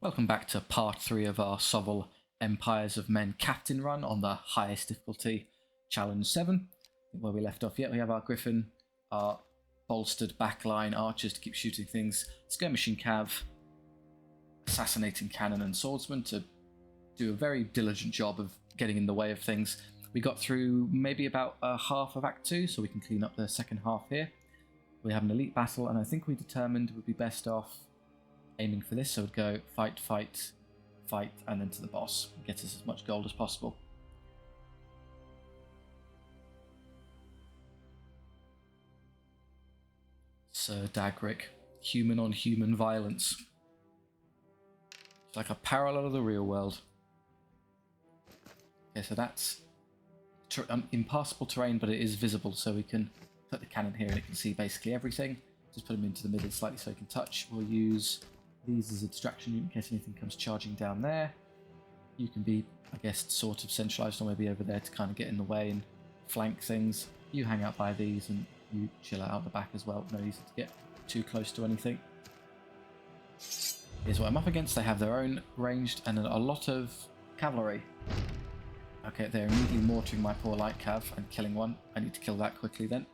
Welcome back to part 3 of our SOVL Empires of Men captain run on the highest difficulty, challenge 7. Where we left off, we have our Griffin, our bolstered backline archers to keep shooting things, skirmishing cav, assassinating cannon and swordsman to do a very diligent job of getting in the way of things. We got through maybe about half of Act 2, so we can clean up the second half here. We have an elite battle, and I think we determined it would be best off aiming for this, so we'd go fight, fight, fight, and then to the boss. Get us as much gold as possible. Sir Dagrick, human on human violence. It's like a parallel of the real world. Okay, so that's impassable terrain, but it is visible, so we can put the cannon here and it can see basically everything. Just put them into the middle slightly so it can touch. We'll use these as a distraction in case anything comes charging down there. You can be, I guess, sort of centralized or maybe over there to kind of get in the way and flank things. You hang out by these and you chill out the back as well. No reason to get too close to anything. Here's what I'm up against. They have their own ranged and a lot of cavalry. Okay, they're immediately mortaring my poor light cav and killing one. I need to kill that quickly then.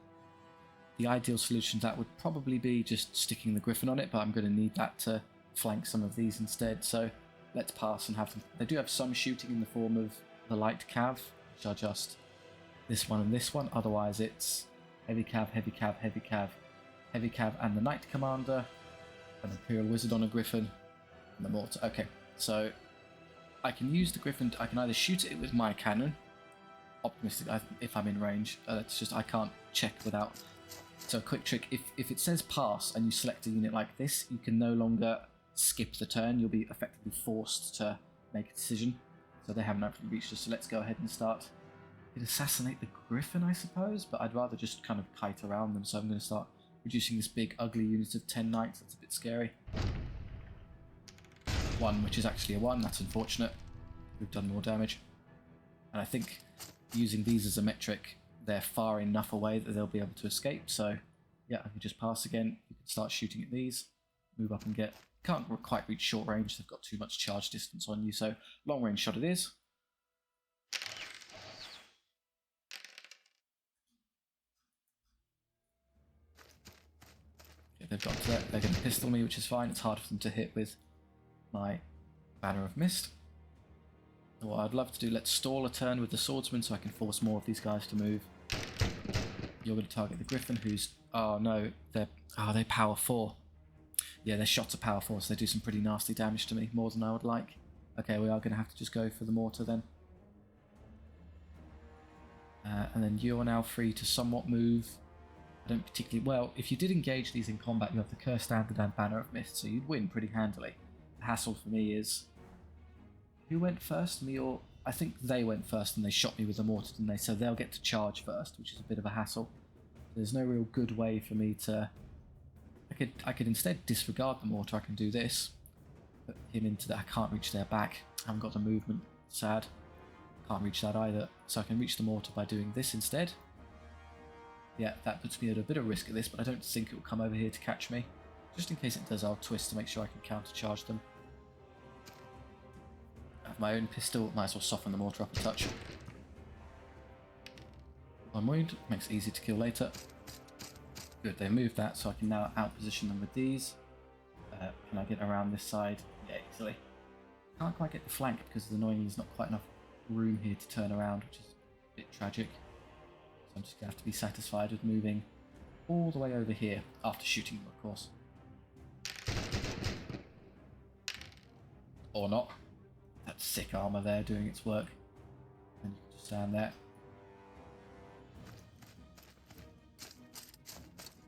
The ideal solution to that would probably be just sticking the Griffin on it, but I'm going to need that to flank some of these instead, so let's pass and have them. They do have some shooting in the form of the light cav, which are just this one and this one, otherwise it's heavy cav, heavy cav, heavy cav, heavy cav and the Knight Commander, an Imperial Wizard on a Griffin, and the Mortar. Okay, so I can use the Griffin, I can either shoot it with my cannon, optimistic if I'm in range, it's just I can't check without. So a quick trick, if it says pass and you select a unit like this, you can no longer skip the turn, you'll be effectively forced to make a decision. So they haven't actually reached us, so let's go ahead and start. You'd assassinate the Griffin, I suppose, but I'd rather just kind of kite around them, so I'm going to start reducing this big ugly unit of 10 knights. That's a bit scary. 1, which is actually a 1, that's unfortunate. We've done more damage. And I think using these as a metric, they're far enough away that they'll be able to escape, so yeah, I can just pass again. You can start shooting at these, move up and get... Can't quite reach short range, they've got too much charge distance on you, so long range shot it is. Okay, they've got to that. They're going to pistol me, which is fine. It's hard for them to hit with my Banner of Mist. What I'd love to do, let's stall a turn with the swordsman so I can force more of these guys to move. You're going to target the Griffin, who's... Oh no, they're power 4. Yeah, their shots are power 4, so they do some pretty nasty damage to me, more than I would like. Okay, we are going to have to just go for the Mortar then. And then you're now free to somewhat move. I don't particularly... Well, if you did engage these in combat, you have the Curse Standard and Banner of Mist, so you'd win pretty handily. The hassle for me is... Who went first? Me or... I think they went first and they shot me with the Mortar, didn't they? So they'll get to charge first, which is a bit of a hassle. There's no real good way for me to... I could instead disregard the Mortar. I can do this. Put him into that. I can't reach their back. I haven't got the movement. Sad. Can't reach that either. So I can reach the Mortar by doing this instead. Yeah, that puts me at a bit of risk at this, but I don't think it will come over here to catch me. Just in case it does, I'll twist to make sure I can countercharge them. I have my own pistol. Might as well soften the Mortar up a touch. 1 wound. Makes it easy to kill later. Good, they moved that, so I can now outposition them with these. Can I get around this side? Yeah, easily. Can't quite get the flank because annoyingly there's not quite enough room here to turn around, which is a bit tragic. So I'm just going to have to be satisfied with moving all the way over here, after shooting them, of course. Or not. That sick armour there doing its work. And you can just stand there.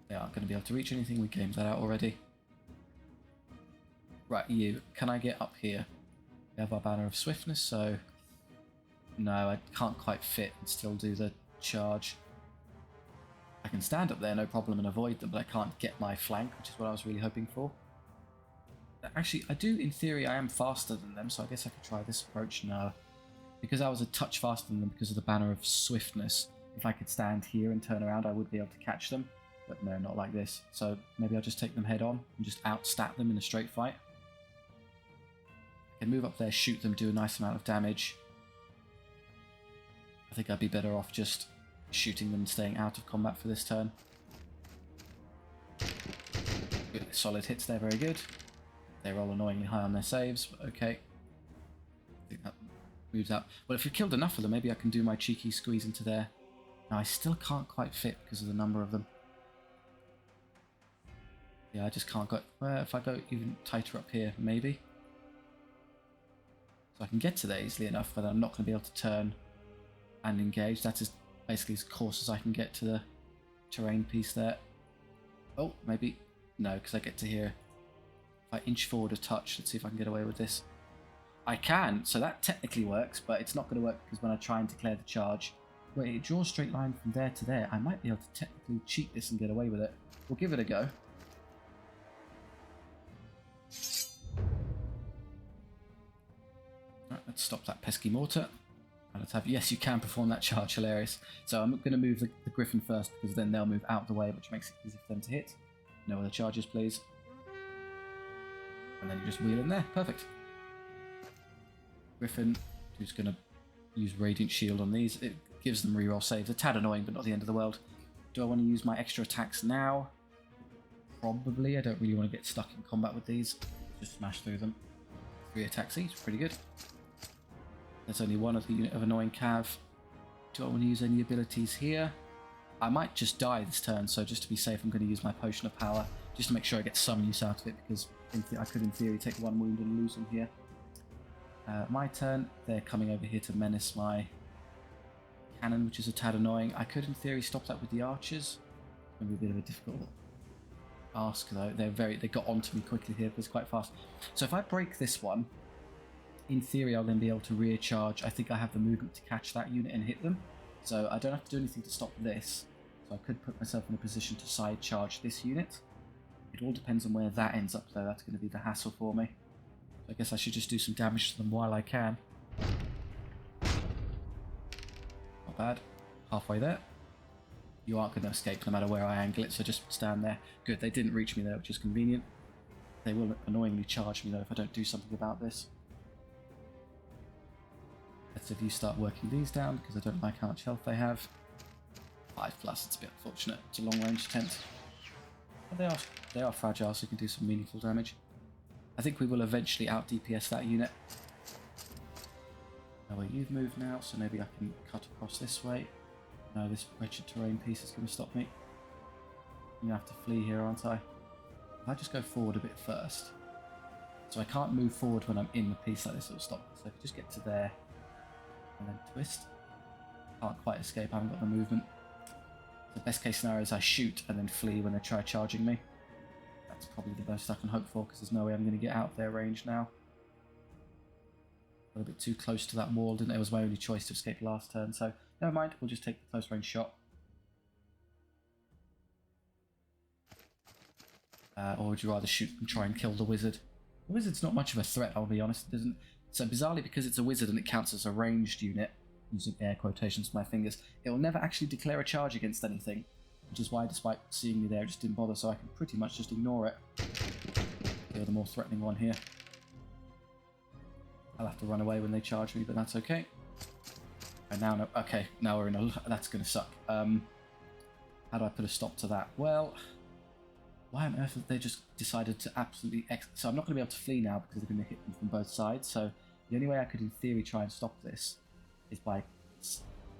They aren't going to be able to reach anything, we gamed that out already. Right, you. Can I get up here? We have our Banner of Swiftness, so... No, I can't quite fit and still do the charge. I can stand up there, no problem, and avoid them, but I can't get my flank, which is what I was really hoping for. Actually, I do, in theory, I am faster than them, so I guess I could try this approach now. Because I was a touch faster than them because of the Banner of Swiftness, if I could stand here and turn around, I would be able to catch them. But no, not like this. So maybe I'll just take them head on and just outstat them in a straight fight. Can move up there, shoot them, do a nice amount of damage. I think I'd be better off just shooting them and staying out of combat for this turn. Good, solid hits there, very good. They roll annoyingly high on their saves, but okay. I think that moves out. Well, if we've killed enough of them, maybe I can do my cheeky squeeze into there. Now, I still can't quite fit because of the number of them. Yeah, I just can't go... Well, if I go even tighter up here, maybe. So I can get to there easily enough, but I'm not going to be able to turn and engage. That is basically as close as I can get to the terrain piece there. Oh, maybe. No, because I get to here. If I inch forward a touch, let's see if I can get away with this. I can, so that technically works, but it's not going to work because when I try and declare the charge, wait, it draws a straight line from there to there. I might be able to technically cheat this and get away with it. We'll give it a go. Right, let's stop that pesky mortar. And let's have, yes, you can perform that charge, hilarious. So I'm going to move the griffin first because then they'll move out the way, which makes it easy for them to hit. No other charges, please. And then you just wheel in there, perfect. Griffin, who's going to use Radiant Shield on these. It gives them reroll saves. A tad annoying, but not the end of the world. Do I want to use my extra attacks now? Probably. I don't really want to get stuck in combat with these. Just smash through them. 3 attacks each, pretty good. There's only one other unit of annoying cav. Do I want to use any abilities here? I might just die this turn, so just to be safe I'm going to use my Potion of Power, just to make sure I get some use out of it, because I could in theory take 1 wound and lose them here. My turn, they're coming over here to menace my cannon, which is a tad annoying. I could in theory stop that with the archers. It's going to be a bit of a difficult ask though. They got onto me quickly here, but it's quite fast. So if I break this one, in theory I'll then be able to rear charge. I think I have the movement to catch that unit and hit them. So I don't have to do anything to stop this. So I could put myself in a position to side charge this unit. It all depends on where that ends up though. That's going to be the hassle for me. So I guess I should just do some damage to them while I can. Not bad. Halfway there. You aren't going to escape no matter where I angle it, so just stand there. Good, they didn't reach me there, which is convenient. They will annoyingly charge me though if I don't do something about this. Let's have you start working these down, because I don't like how much health they have. 5+, it's a bit unfortunate. It's a long range attempt. But they are fragile, so you can do some meaningful damage. I think we will eventually out DPS that unit. Well, you've moved now, so maybe I can cut across this way. No, this wretched terrain piece is going to stop me. I'm going to have to flee here, aren't I? If I just go forward a bit first. So I can't move forward when I'm in the piece like this, it'll stop me. So if you just get to there, and then twist. Can't quite escape, I haven't got the movement. The best case scenario is I shoot and then flee when they try charging me. That's probably the best I can hope for, because there's no way I'm going to get out of their range now. Got a bit too close to that wall, didn't it? It was my only choice to escape last turn, so never mind, we'll just take the close range shot. Or would you rather shoot and try and kill the wizard? The wizard's not much of a threat, I'll be honest. It doesn't. So bizarrely, because it's a wizard and it counts as a ranged unit, using air quotations with my fingers, it will never actually declare a charge against anything, which is why, despite seeing me there, it just didn't bother, so I can pretty much just ignore it. You're the more threatening one here. I'll have to run away when they charge me, but that's okay. And now, no, okay, now we're in a... That's going to suck. How do I put a stop to that? Well, why on earth have they just decided to absolutely... So I'm not going to be able to flee now because they're going to hit them from both sides, so the only way I could, in theory, try and stop this is by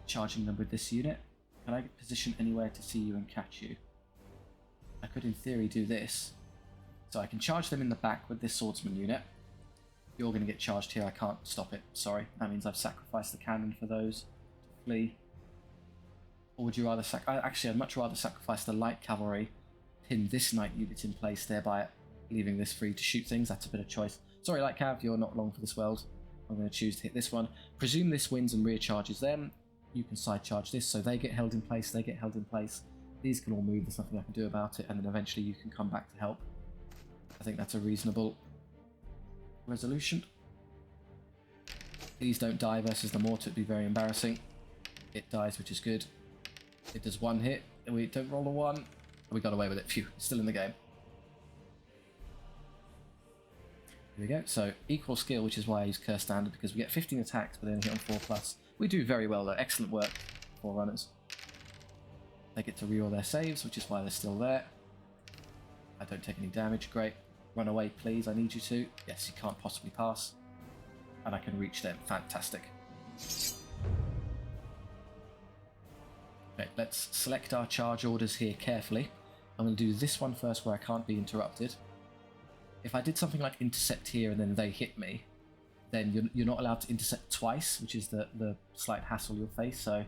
charging them with this unit. Can I position anywhere to see you and catch you? I could, in theory, do this. So I can charge them in the back with this swordsman unit. You're going to get charged here. I can't stop it. Sorry. That means I've sacrificed the cannon for those to flee. Or would you rather actually, I'd much rather sacrifice the light cavalry, pin this knight unit in place, thereby leaving this free to shoot things. That's a bit of choice. Sorry, light cav, you're not long for this world. I'm going to choose to hit this one. Presume this wins and rear charges them. You can side charge this, so they get held in place, they get held in place. These can all move, there's nothing I can do about it, and then eventually you can come back to help. I think that's a reasonable resolution. Please don't die versus the mortar, it'd be very embarrassing. It dies, which is good. It does one hit, and we don't roll a 1. We got away with it, phew, still in the game. Here we go. So equal skill, which is why I use Curse Standard, because we get 15 attacks, but then hit on 4+. We do very well though. Excellent work for runners. They get to reroll their saves, which is why they're still there. I don't take any damage. Great. Run away, please. I need you to. Yes, you can't possibly pass. And I can reach them. Fantastic. Okay, let's select our charge orders here carefully. I'm going to do this one first where I can't be interrupted. If I did something like intercept here and then they hit me, then you're not allowed to intercept twice, which is the slight hassle you'll face. So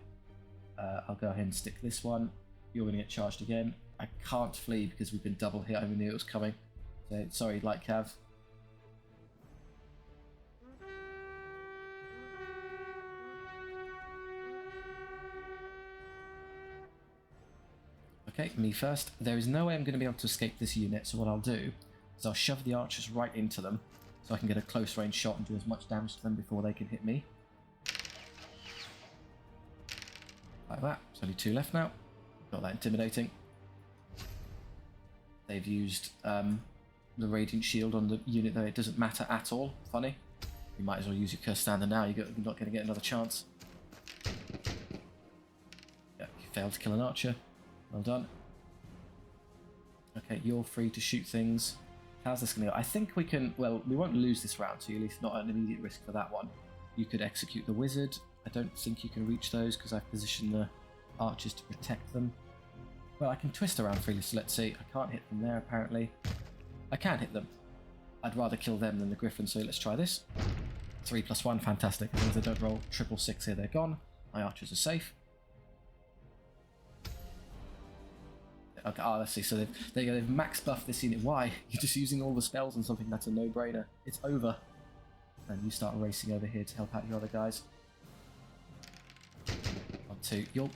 I'll go ahead and stick this one. You're going to get charged again. I can't flee because we've been double hit. I only knew it was coming. So sorry, light cav. Okay, me first. There is no way I'm going to be able to escape this unit, so what I'll do is I'll shove the archers right into them so I can get a close range shot and do as much damage to them before they can hit me. Like that. There's only 2 left now. Not that intimidating. They've used the Radiant Shield on the unit though. It doesn't matter at all. Funny. You might as well use your Curse Standard now. You're not going to get another chance. Yeah, you failed to kill an archer. Well done. Okay, you're free to shoot things. How's this going to go? I think we can... Well, we won't lose this round, so you're at least not at an immediate risk for that one. You could execute the wizard. I don't think you can reach those because I've positioned the archers to protect them. Well, I can twist around freely, so let's see. I can't hit them there, apparently. I can hit them. I'd rather kill them than the griffin, so let's try this. 3+1, fantastic. As long as they don't roll 666 here, they're gone. My archers are safe. Okay, let's see. So they've max buffed this unit. Why? You're just using all the spells on something that's a no-brainer. It's over. And you start racing over here to help out your other guys. 1, 2. You're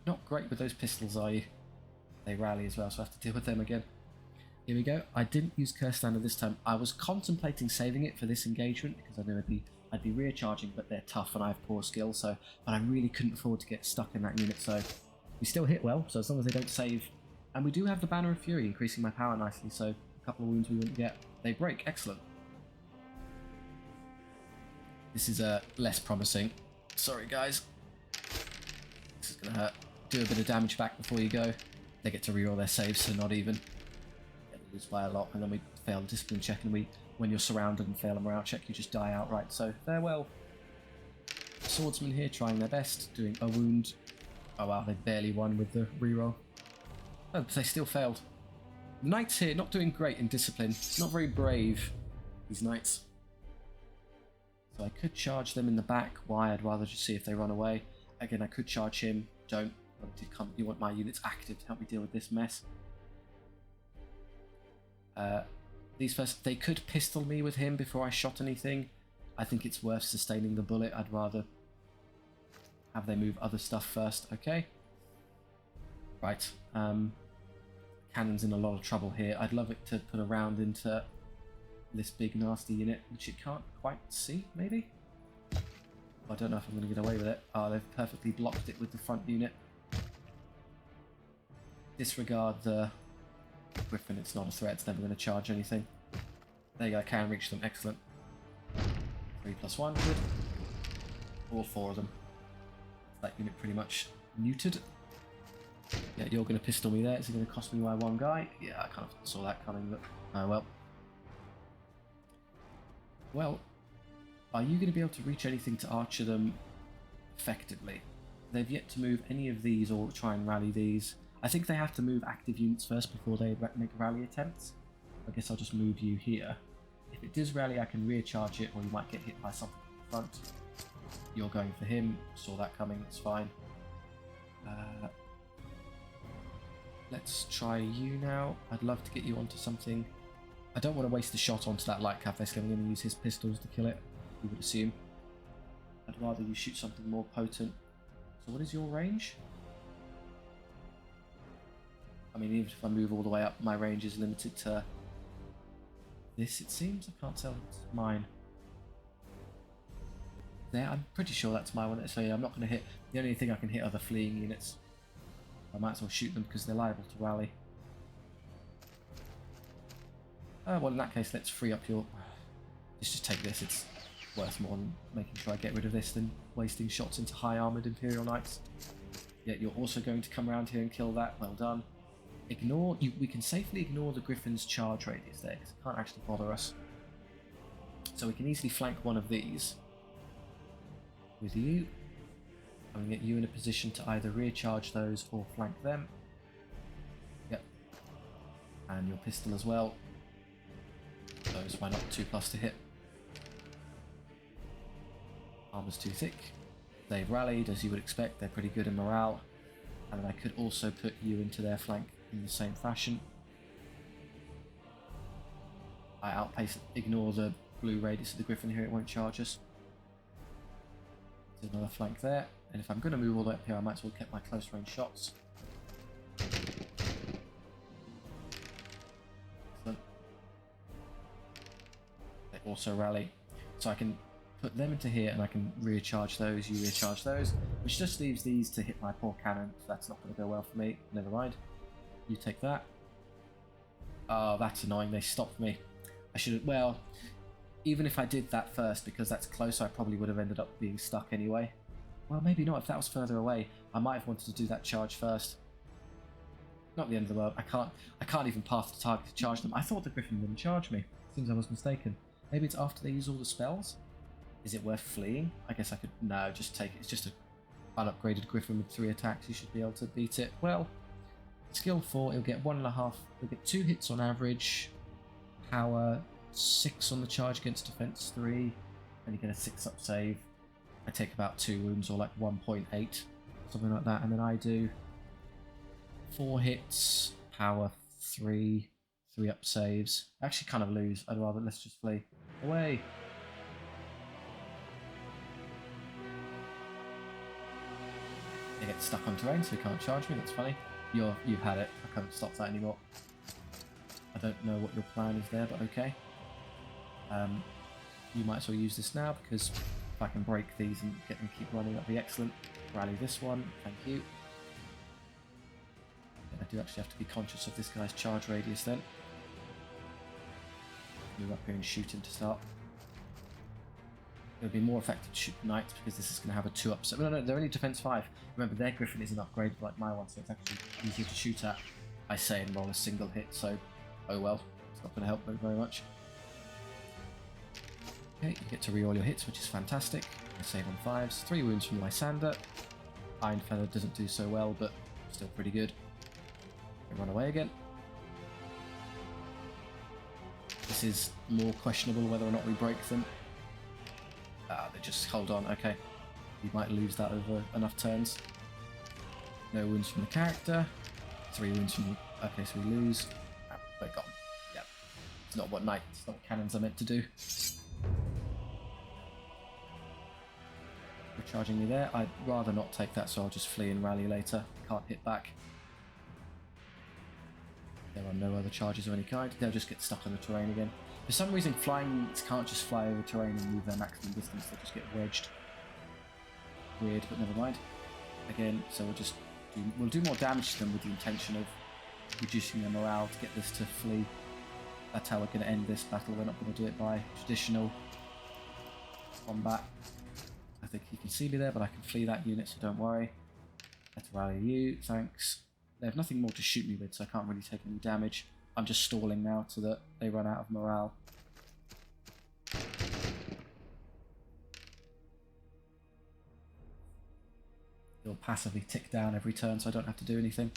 not great with those pistols, are you? They rally as well, so I have to deal with them again. Here we go. I didn't use Curse Standard this time. I was contemplating saving it for this engagement because I knew I'd be rear charging, but they're tough and I have poor skill. So, but I really couldn't afford to get stuck in that unit. So we still hit well. So as long as they don't save, and we do have the Banner of Fury increasing my power nicely. So a couple of wounds we wouldn't get. They break. Excellent. This is less promising. Sorry guys. This is gonna hurt. Do a bit of damage back before you go. They get to reroll their saves, so not even. Yeah, we lose by a lot, and then we fail a discipline check, and when you're surrounded and fail a morale check, you just die outright. So farewell. Swordsmen here trying their best, doing a wound. Oh wow, they barely won with the reroll. Oh, they still failed. Knights here not doing great in discipline. Not very brave, these knights. So I could charge them in the back. Why? I'd rather just see if they run away. Again, I could charge him. Don't. You want my units active to help me deal with this mess. These first, they could pistol me with him before I shot anything. I think it's worth sustaining the bullet. I'd rather have they move other stuff first. Okay. Right. Cannon's in a lot of trouble here. I'd love it to put a round into this big nasty unit, which it can't quite see, maybe? I don't know if I'm going to get away with it. Oh, they've perfectly blocked it with the front unit. Disregard the griffin, it's not a threat, it's never going to charge anything. There you go, I can reach them, excellent. 3+1, good. All 4 of them. That unit pretty much neutered. Yeah, you're going to pistol me there, is it going to cost me my 1 guy? Yeah, I kind of saw that coming, but oh well. Well, are you going to be able to reach anything to archer them effectively? They've yet to move any of these or try and rally these. I think they have to move active units first before they make rally attempts. I guess I'll just move you here. If it does rally, I can rear charge it, or you might get hit by something in front. You're going for him. Saw that coming. It's fine. Let's try you now. I'd love to get you onto something. I don't want to waste a shot onto that light cav. I'm going to use his pistols to kill it, you would assume. I'd rather you shoot something more potent. So what is your range? I mean, even if I move all the way up, my range is limited to this, it seems. I can't tell if it's mine. There, I'm pretty sure that's my one. So yeah, I'm not going to hit. The only thing I can hit are the fleeing units. I might as well shoot them because they're liable to rally. Well, in that case, let's free up your... Just take this, it's worth more than making sure I get rid of this than wasting shots into high armoured Imperial Knights. Yet you're also going to come around here and kill that, well done. Ignore, we can safely ignore the Griffin's charge radius there, because it can't actually bother us. So we can easily flank one of these with you. And get you in a position to either rear charge those or flank them. Yep. And your pistol as well. Those, why not? 2+ to hit. Armor's too thick. They've rallied, as you would expect. They're pretty good in morale. And then I could also put you into their flank in the same fashion. I outpace it. Ignore the blue radius of the Griffin here, it won't charge us. There's another flank there. And if I'm going to move all the way up here, I might as well get my close range shots. Excellent. They also rally. So I can put them into here and I can rear charge those, you rear charge those, which just leaves these to hit my poor cannon. So that's not going to go well for me. Never mind. You take that. Oh, that's annoying. They stopped me. I should have, well, even if I did that first, because that's close, I probably would have ended up being stuck anyway. Well, maybe not. If that was further away, I might have wanted to do that charge first. Not the end of the world. I can't even pass the target to charge them. I thought the Griffin wouldn't charge me. Seems I was mistaken. Maybe it's after they use all the spells? Is it worth fleeing? I guess I could... No, just take it. It's just a unupgraded Griffin with 3 attacks. You should be able to beat it. Well, skill 4, it'll get 1.5. It'll get 2 hits on average. Power 6 on the charge against defense 3. And you get a 6-up save. I take about 2 wounds, or like 1.8, something like that, and then I do 4 hits, power 3, 3-up saves. I actually kind of lose. I'd rather, let's just flee. Away! They get stuck on terrain, so you can't charge me. That's funny. You've had it. I can't stop that anymore. I don't know what your plan is there, but okay. You might as well use this now, because if I can break these and get them to keep running, that'd be excellent. Rally this one, thank you. I do actually have to be conscious of this guy's charge radius then. Move up here and shoot him to start. It would be more effective to shoot knights because this is going to have a 2-up. So, no, they're only defense 5. Remember, their Griffin isn't upgraded like my one, so it's actually easier to shoot at. I say and roll a single hit, so oh well. It's not going to help very much. Okay, you get to re-roll your hits, which is fantastic. I save on 5s. 3 wounds from Lysander. Iron Feather doesn't do so well, but still pretty good. They run away again. This is more questionable whether or not we break them. They just hold on, okay. You might lose that over enough turns. No wounds from the character. 3 wounds from the... Okay, so we lose. They're gone. Yep. It's not what knights, it's not what cannons are meant to do. You're charging me there. I'd rather not take that, so I'll just flee and rally later. Can't hit back. There are no other charges of any kind. They'll just get stuck on the terrain again. For some reason, flying can't just fly over terrain and move their maximum distance. They just get wedged. Weird, but never mind. Again, so we'll do more damage to them with the intention of reducing their morale to get this to flee. That's how we're going to end this battle. We're not going to do it by traditional combat. I think you can see me there, but I can flee that unit, so don't worry. Let's rally you, thanks. They have nothing more to shoot me with, so I can't really take any damage. I'm just stalling now so that they run out of morale. It'll passively tick down every turn, so I don't have to do anything.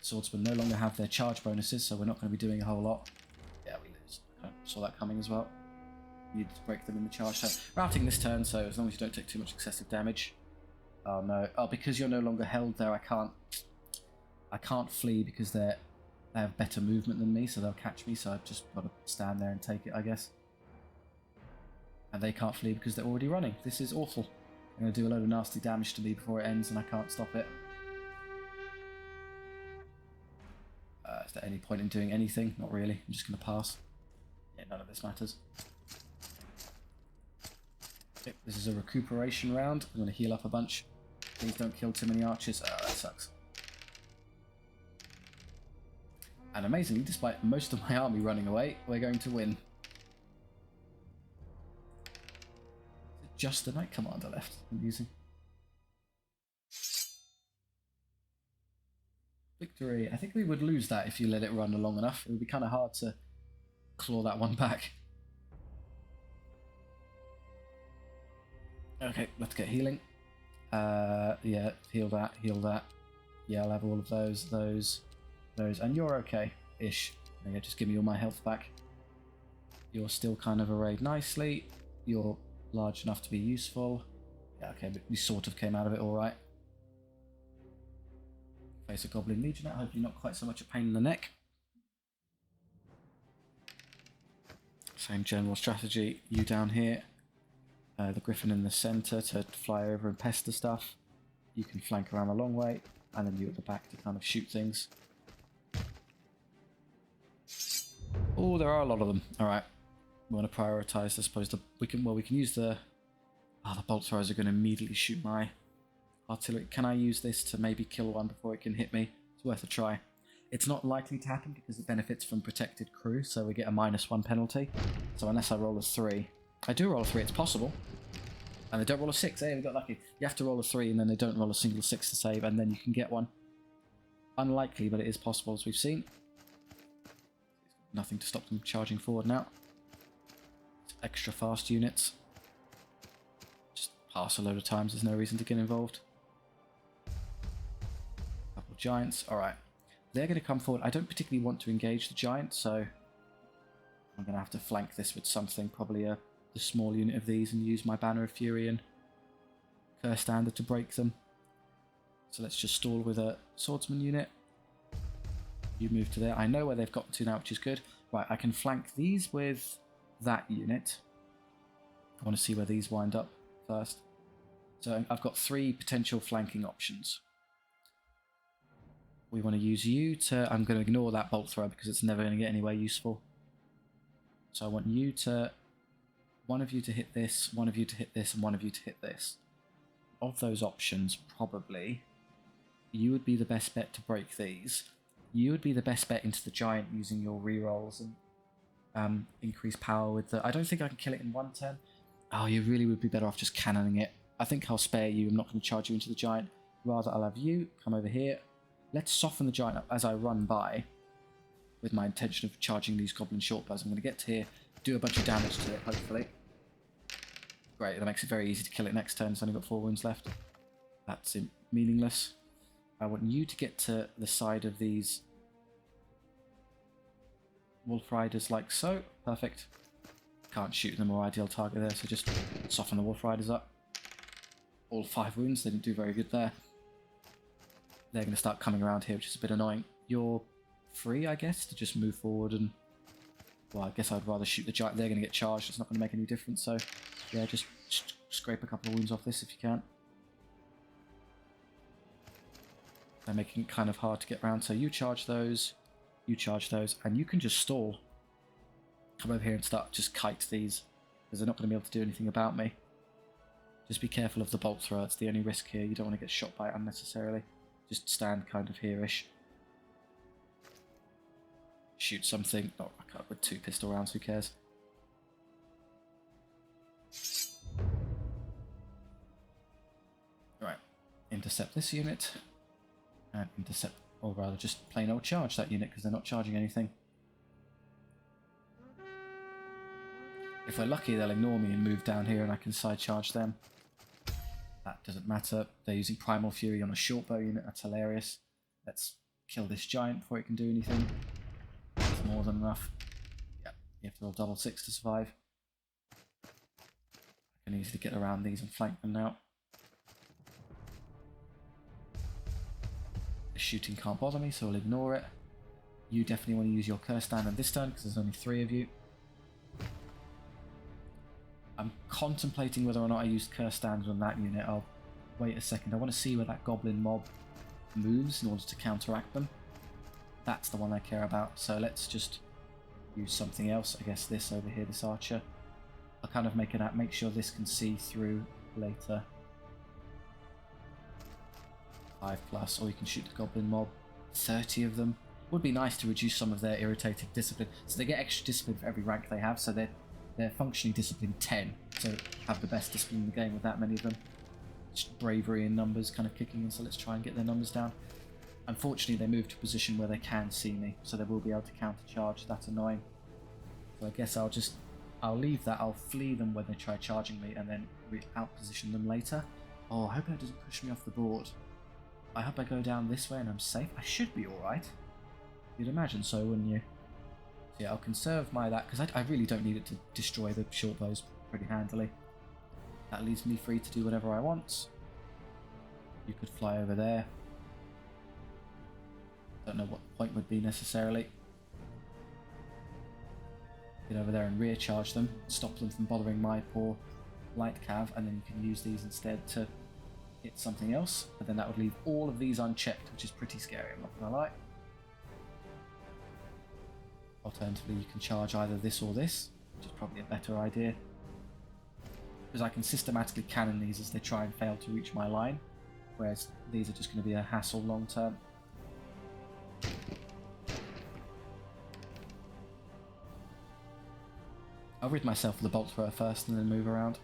Swordsmen no longer have their charge bonuses, so we're not going to be doing a whole lot. Yeah, we lose. I saw that coming as well. We need to break them in the charge. So, routing this turn, so as long as you don't take too much excessive damage. Oh no. Oh, because you're no longer held there, I can't flee because they have better movement than me, so they'll catch me, so I've just got to stand there and take it, I guess. And they can't flee because they're already running. This is awful. They're going to do a load of nasty damage to me before it ends, and I can't stop it. Is there any point in doing anything? Not really. I'm just going to pass. Yeah, none of this matters. Okay, this is a recuperation round. I'm going to heal up a bunch. Please don't kill too many archers. Oh, that sucks. And amazingly, despite most of my army running away, we're going to win. just the Knight Commander left. Amusing. Victory. I think we would lose that if you let it run long enough. It would be kind of hard to claw that one back. Okay, let's get healing. Yeah, heal that, heal that. Yeah, I'll have all of those, and you're okay-ish. Okay, just give me all my health back. You're still kind of arrayed nicely. You're large enough to be useful. Yeah, okay, but you sort of came out of it alright. Face a Goblin Legionnaire, hopefully not quite so much a pain in the neck. Same general strategy, you down here. The Griffin in the centre to fly over and pester stuff. You can flank around the long way, and then you at the back to kind of shoot things. Oh, there are a lot of them. Alright. We want to prioritise, I suppose. We can use the... Oh, the bolt throwers are going to immediately shoot my artillery. Can I use this to maybe kill one before it can hit me? It's worth a try. It's not likely to happen because it benefits from protected crew, so we get a -1 penalty. So unless I roll a 3... I do roll a 3, it's possible. And they don't roll a 6, we got lucky. You have to roll a 3 and then they don't roll a single 6 to save, and then you can get one. Unlikely, but it is possible, as we've seen. Nothing to stop them charging forward now. It's extra fast units. Just pass a load of times, there's no reason to get involved. Couple giants, alright. They're going to come forward. I don't particularly want to engage the giant, so I'm going to have to flank this with something, probably the small unit of these, and use my Banner of Fury and Curse Standard to break them. So let's just stall with a Swordsman unit. You move to there. I know where they've gotten to now, which is good. Right, I can flank these with that unit. I want to see where these wind up first. So I've got 3 potential flanking options. We want to use you to... I'm going to ignore that bolt thrower because it's never going to get anywhere useful. So I want you to... One of you to hit this, one of you to hit this, and one of you to hit this. Of those options, probably, you would be the best bet to break these. You would be the best bet into the giant using your rerolls and increase power with the... I don't think I can kill it in 1 turn. Oh, you really would be better off just cannoning it. I think I'll spare you. I'm not going to charge you into the giant. Rather, I'll have you come over here. Let's soften the giant up as I run by with my intention of charging these goblin shortbows. I'm going to get to here, do a bunch of damage to it, hopefully. Great, that makes it very easy to kill it next turn. It's only got 4 wounds left. That's meaningless. I want you to get to the side of these Wolf Riders like so. Perfect. Can't shoot them or ideal target there, so just soften the Wolf Riders up. All 5 wounds, they didn't do very good there. They're going to start coming around here, which is a bit annoying. You're free, I guess, to just move forward and... Well, I guess I'd rather shoot the giant. They're going to get charged. It's not going to make any difference, so... Yeah, just scrape a couple of wounds off this if you can. They're making it kind of hard to get around, so you charge those, and you can just stall. Come over here and start just kite these, because they're not going to be able to do anything about me. Just be careful of the bolt thrower, it's the only risk here. You don't want to get shot by it unnecessarily. Just stand kind of here-ish. Shoot something. Oh, I can't with 2 pistol rounds, who cares? Right, intercept this unit, and intercept, or rather just plain old charge that unit, because they're not charging anything. If we're lucky, they'll ignore me and move down here and I can side charge them. That doesn't matter. They're using Primal Fury on a shortbow unit, that's hilarious. Let's kill this giant before it can do anything. That's more than enough. Yeah, you have to roll double 6 to survive. I can easily get around these and flank them now. The shooting can't bother me, so I'll ignore it. You definitely want to use your Curse Standard this turn, because there's only 3 of you. I'm contemplating whether or not I used Curse Standard on that unit. I'll wait a second. I want to see where that goblin mob moves in order to counteract them. That's the one I care about, so let's just use something else. I guess this over here, this archer. I'll kind of make sure this can see through later. 5+, or you can shoot the goblin mob. 30 of them. Would be nice to reduce some of their irritated discipline. So they get extra discipline for every rank they have, so they're functionally discipline 10. to have the best discipline in the game with that many of them. Just bravery in numbers kind of kicking in, so let's try and get their numbers down. Unfortunately, they moved to a position where they can see me, so they will be able to counter-charge. That's annoying. So I guess I'll leave that. I'll flee them when they try charging me, and then out-position them later. Oh, I hope that doesn't push me off the board. I hope I go down this way and I'm safe. I should be alright. You'd imagine so, wouldn't you? So yeah, I'll conserve that, because I really don't need it to destroy the short bows pretty handily. That leaves me free to do whatever I want. You could fly over there. Don't know what the point would be necessarily. Get over there and rear charge them, stop them from bothering my poor light cav, and then you can use these instead to hit something else. But then that would leave all of these unchecked, which is pretty scary, I'm not gonna lie. Alternatively, you can charge either this or this, which is probably a better idea, because I can systematically cannon these as they try and fail to reach my line, whereas these are just going to be a hassle long term. I'll rid myself of the bolt thrower first and then move around.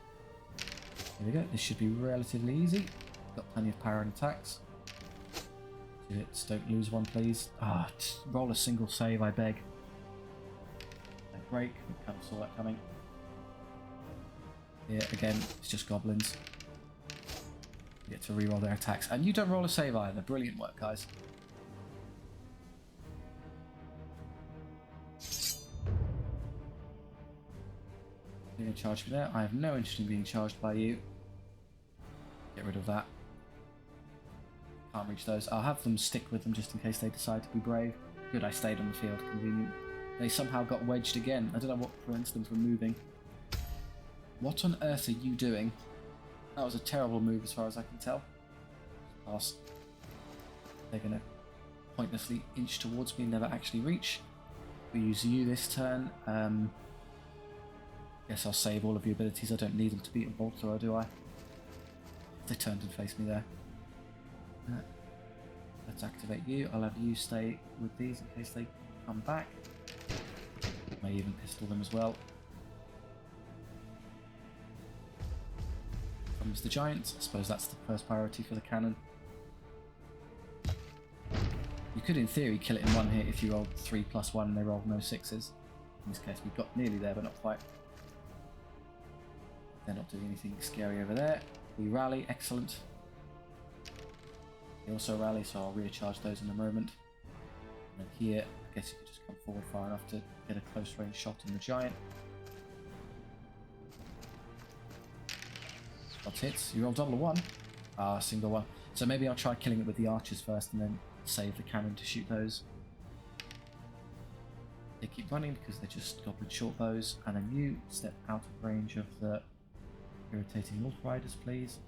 There we go, this should be relatively easy. Got plenty of power and attacks. 2 hits, don't lose one please. Roll a single save, I beg. Don't break, we kind of saw that coming. Here again, it's just goblins. You get to reroll their attacks. And you don't roll a save either. Brilliant work, guys. You're going to charge me there. I have no interest in being charged by you. Get rid of that. Can't reach those. I'll have them stick with them just in case they decide to be brave. Good, I stayed on the field. Convenient. They somehow got wedged again. I don't know what prevents them from moving. What on earth are you doing? That was a terrible move as far as I can tell. Pass. They're going to pointlessly inch towards me and never actually reach. We use you this turn. Guess I'll save all of your abilities. I don't need them to beat a bolt thrower, do I? They turned and faced me there. Let's activate you. I'll have you stay with these in case they come back. May even pistol them as well. Comes the giant. I suppose that's the first priority for the cannon. You could in theory kill it in one hit if you rolled 3+1 and they rolled no 6s. In this case we've got nearly there but not quite. They're not doing anything scary over there. We rally, excellent. They also rally, so I'll recharge those in a moment. And then here, I guess you could just come forward far enough to get a close range shot on the giant. What hits? You roll double or one? Single one. So maybe I'll try killing it with the archers first and then save the cannon to shoot those. They keep running because they're just goblin short bows, and then you step out of range of the irritating wolf riders, please.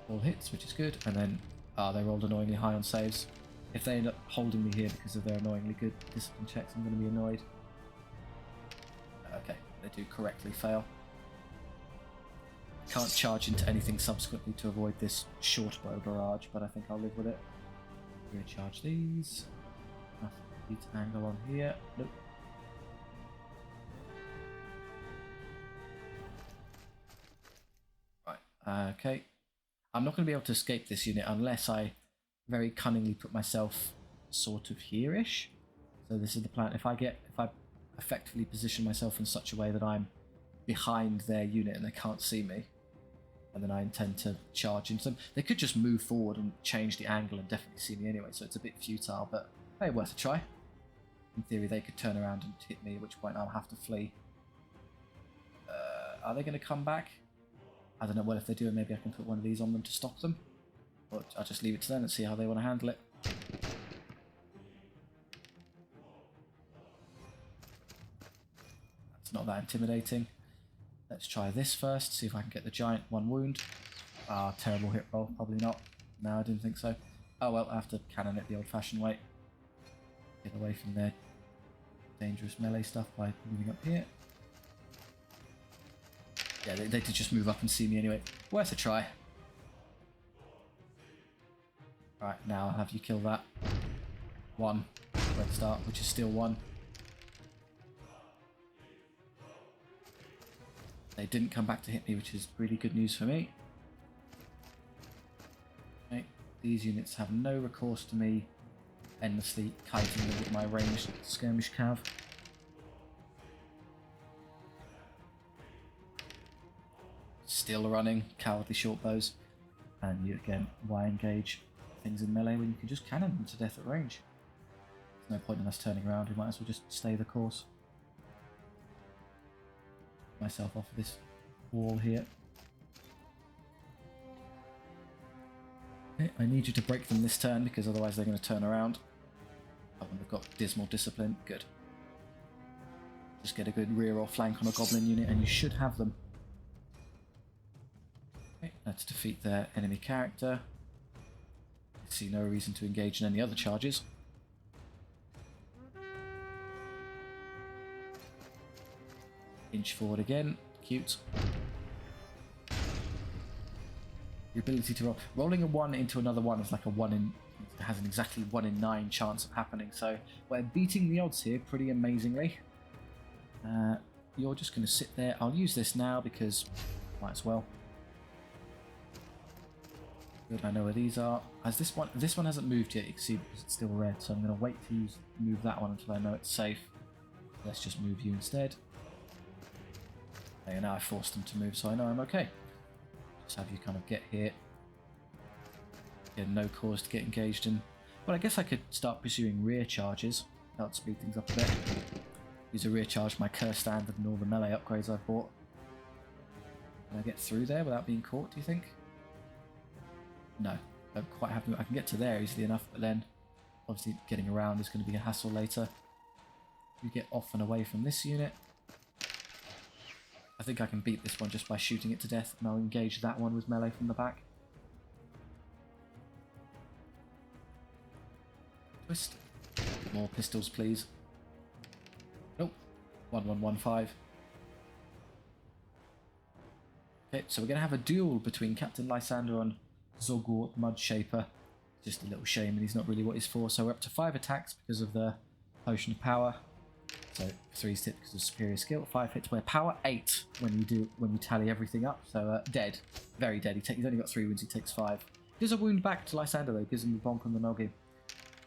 All hits, which is good, and then they rolled annoyingly high on saves. If they end up holding me here because of their annoyingly good discipline checks, I'm going to be annoyed. Okay, they do correctly fail. Can't charge into anything subsequently to avoid this short bow barrage, but I think I'll live with it. Recharge these. Nothing to beat angle on here. Nope. Right, okay. I'm not going to be able to escape this unit unless I very cunningly put myself sort of here-ish. So this is the plan. If I effectively position myself in such a way that I'm behind their unit and they can't see me, and then I intend to charge into them. They could just move forward and change the angle and definitely see me anyway, so it's a bit futile, but hey, worth a try. In theory, they could turn around and hit me, at which point I'll have to flee. Are they going to come back? I don't know. Well, if they do, maybe I can put one of these on them to stop them. But I'll just leave it to them and see how they want to handle it. That's not that intimidating. Let's try this first, see if I can get the giant one wound. Terrible hit roll, probably not. No, I didn't think so. Oh well, I have to cannon it the old-fashioned way. Get away from their dangerous melee stuff by moving up here. Yeah, they did just move up and see me anyway. Worth a try. Right, now I'll have you kill that. 1. Red start, which is still 1. They didn't come back to hit me, which is really good news for me. Okay, these units have no recourse to me endlessly kiting them with my ranged skirmish cav. Still running cowardly short bows, and you again, why engage things in melee when you can just cannon them to death at range? There's no point in us turning around, we might as well just stay the course. Myself off of this wall here. Okay, I need you to break them this turn because otherwise they're going to turn around. Oh, and they've got dismal discipline. Good. Just get a good rear or flank on a goblin unit and you should have them. Okay, let's defeat their enemy character. I see no reason to engage in any other charges. Inch forward again. Cute. The ability to roll. Rolling a 1 into another 1 is like a 1 in... It has an exactly 1 in 9 chance of happening, so we're beating the odds here pretty amazingly. You're just going to sit there. I'll use this now because might as well. Good, I know where these are. As this one hasn't moved yet, you can see because it's still red, so I'm going to wait to move that one until I know it's safe. Let's just move you instead. Okay, now I forced them to move, so I know I'm okay. Just have you kind of get here. No cause to get engaged in. Well, I guess I could start pursuing rear charges. That would speed things up a bit. Use a rear charge, my curse standard and all the melee upgrades I've bought. Can I get through there without being caught, do you think? No, don't quite have to. I can get to there easily enough, but then obviously getting around is going to be a hassle later. You get off and away from this unit. I think I can beat this one just by shooting it to death, and I'll engage that one with melee from the back. Twist. More pistols, please. Nope. 1115. Okay, so we're going to have a duel between Captain Lysander and Zogor Mudshaper. Just a little shame, and he's not really what he's for. So we're up to 5 attacks because of the Potion of Power. So 3 hits because of superior skill. 5 hits. We're power 8 when we tally everything up. So dead, very dead. He's only got 3 wounds. He takes 5. Gives a wound back to Lysander though. Gives him the bonk on the noggin.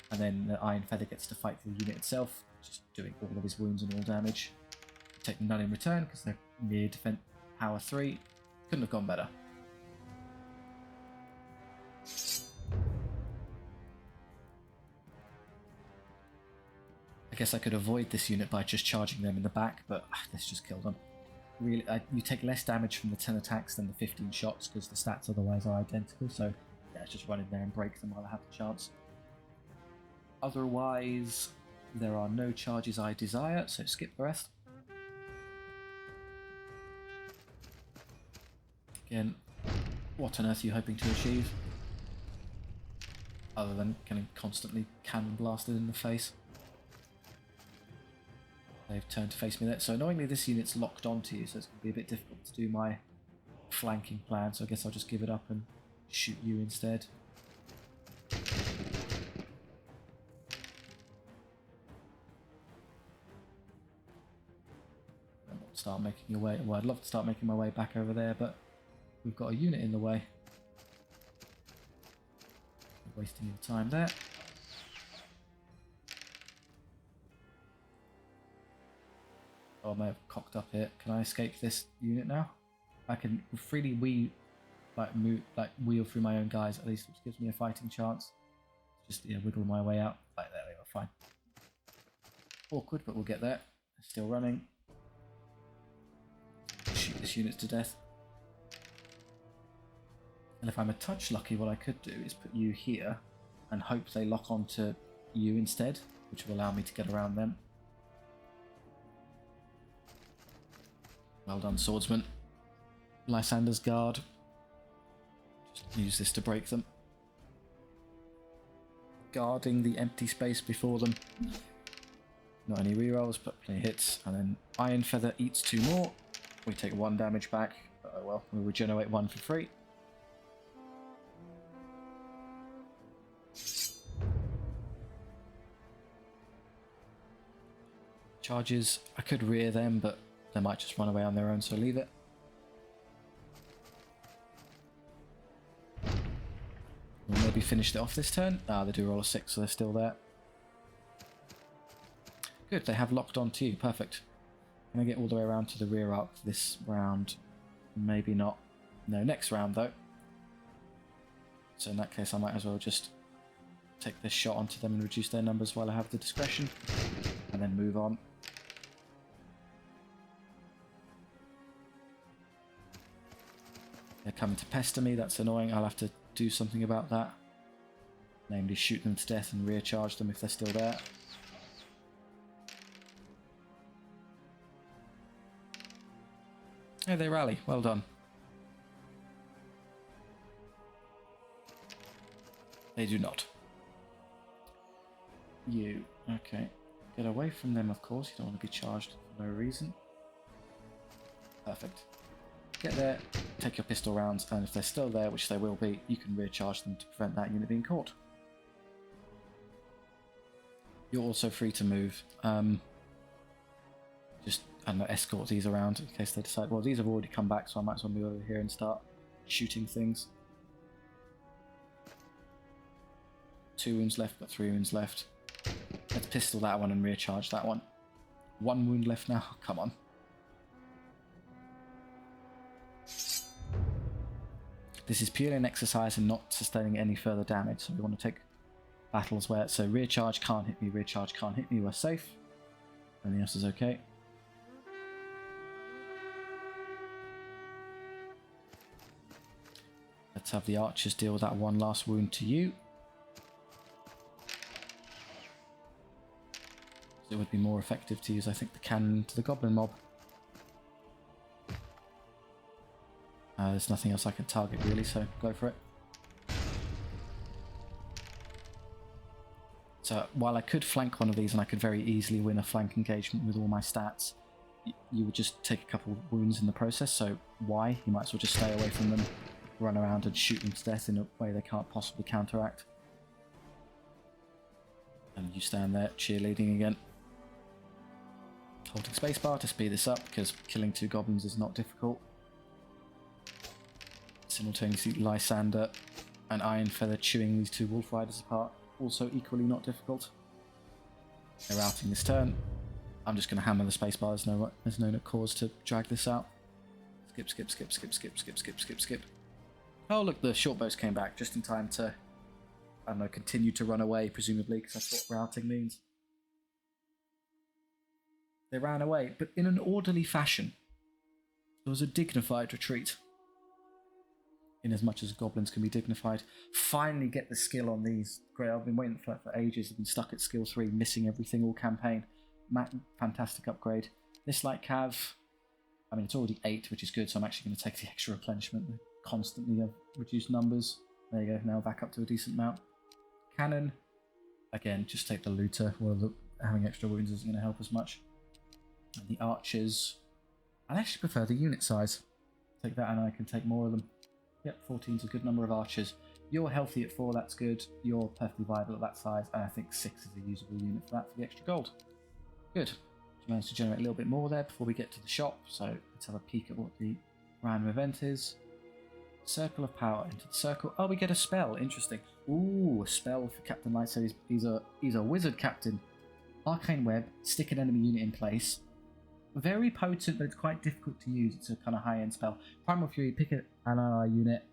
And then the Iron Feather gets to fight for the unit itself, just doing all of his wounds and all damage. Take none in return because they're near defense power 3. Couldn't have gone better. I guess I could avoid this unit by just charging them in the back, but let's just kill them. Really, you take less damage from the 10 attacks than the 15 shots because the stats otherwise are identical. So yeah, just run in there and break them while I have the chance. Otherwise, there are no charges I desire, so skip the rest. Again, what on earth are you hoping to achieve? Other than getting constantly cannon blasted in the face. They've turned to face me there. So annoyingly this unit's locked onto you, so it's going to be a bit difficult to do my flanking plan, so I guess I'll just give it up and shoot you instead. Start making your way. Well, I'd love to start making my way back over there, but we've got a unit in the way. I'm wasting your time there. Oh, I may have cocked up here. Can I escape this unit now? I can freely wheel through my own guys at least, which gives me a fighting chance. Just wiggle my way out. Like there we go, fine. Awkward, but we'll get there. Still running. Shoot this unit to death. And if I'm a touch lucky, what I could do is put you here and hope they lock onto you instead, which will allow me to get around them. Well done, swordsman. Lysander's guard. Just use this to break them. Guarding the empty space before them. Not any rerolls, but plenty of hits. And then Iron Feather eats 2 more. We take 1 damage back. Oh well, we'll regenerate 1 for free. Charges. I could rear them, but they might just run away on their own, so leave it. maybe finished it off this turn. Ah, they do roll a 6, so they're still there. Good, they have locked on to you. Perfect. Can I get all the way around to the rear arc this round? Maybe not. No, next round though. So in that case, I might as well just take this shot onto them and reduce their numbers while I have the discretion, and then move on. They're coming to pester me, that's annoying. I'll have to do something about that. Namely, shoot them to death and rear charge them if they're still there. Oh, they rally. Well done. They do not. You. Okay. Get away from them, of course. You don't want to be charged for no reason. Perfect. Get there, take your pistol rounds, and if they're still there, which they will be, you can rear charge them to prevent that unit being caught. You're also free to move. Just, I don't know, escort these around in case they decide, well, these have already come back, so I might as well move over here and start shooting things. 2 wounds left, but 3 wounds left. Let's pistol that one and rear charge that one. 1 wound left now, come on. This is purely an exercise and not sustaining any further damage, so we want to take battles where, so rear charge can't hit me, rear charge can't hit me, we're safe. Everything else is okay. Let's have the archers deal with that one last wound to you. It would be more effective to use, I think, the cannon to the goblin mob. There's nothing else I can target really, so go for it. So while I could flank one of these and I could very easily win a flank engagement with all my stats, you would just take a couple of wounds in the process, so why? You might as well just stay away from them, run around and shoot them to death in a way they can't possibly counteract. And you stand there cheerleading again. Holding spacebar to speed this up, because killing 2 goblins is not difficult. Simultaneously, Lysander and Iron Feather chewing these 2 wolf riders apart, also equally not difficult. They're routing this turn. I'm just going to hammer the spacebar. There's no cause to drag this out. Skip, skip, skip, skip, skip, skip, skip, skip, skip. Oh look, the shortbows came back just in time to, I don't know, continue to run away, presumably, because that's what routing means. They ran away, but in an orderly fashion. It was a dignified retreat. In as much as goblins can be dignified. Finally get the skill on these. Great, I've been waiting for that for ages. I've been stuck at skill 3, missing everything all campaign. Fantastic upgrade. This light cav, I mean, it's already 8, which is good, so I'm actually going to take the extra replenishment. Constantly have reduced numbers. There you go, now back up to a decent amount. Cannon, again, just take the looter. Well, having extra wounds isn't going to help as much. And the archers, I actually prefer the unit size. Take that and I can take more of them. Yep, 14 is a good number of archers. You're healthy at 4, that's good. You're perfectly viable at that size, and I think 6 is a usable unit for that for the extra gold. Good. We managed to generate a little bit more there before we get to the shop, so let's have a peek at what the random event is. Circle of Power, into the circle. Oh, we get a spell, interesting. Ooh, a spell for Captain Light, so he's a wizard captain. Arcane Web, stick an enemy unit in place. Very potent, but it's quite difficult to use. It's a kind of high-end spell. Primal Fury, pick an ally unit.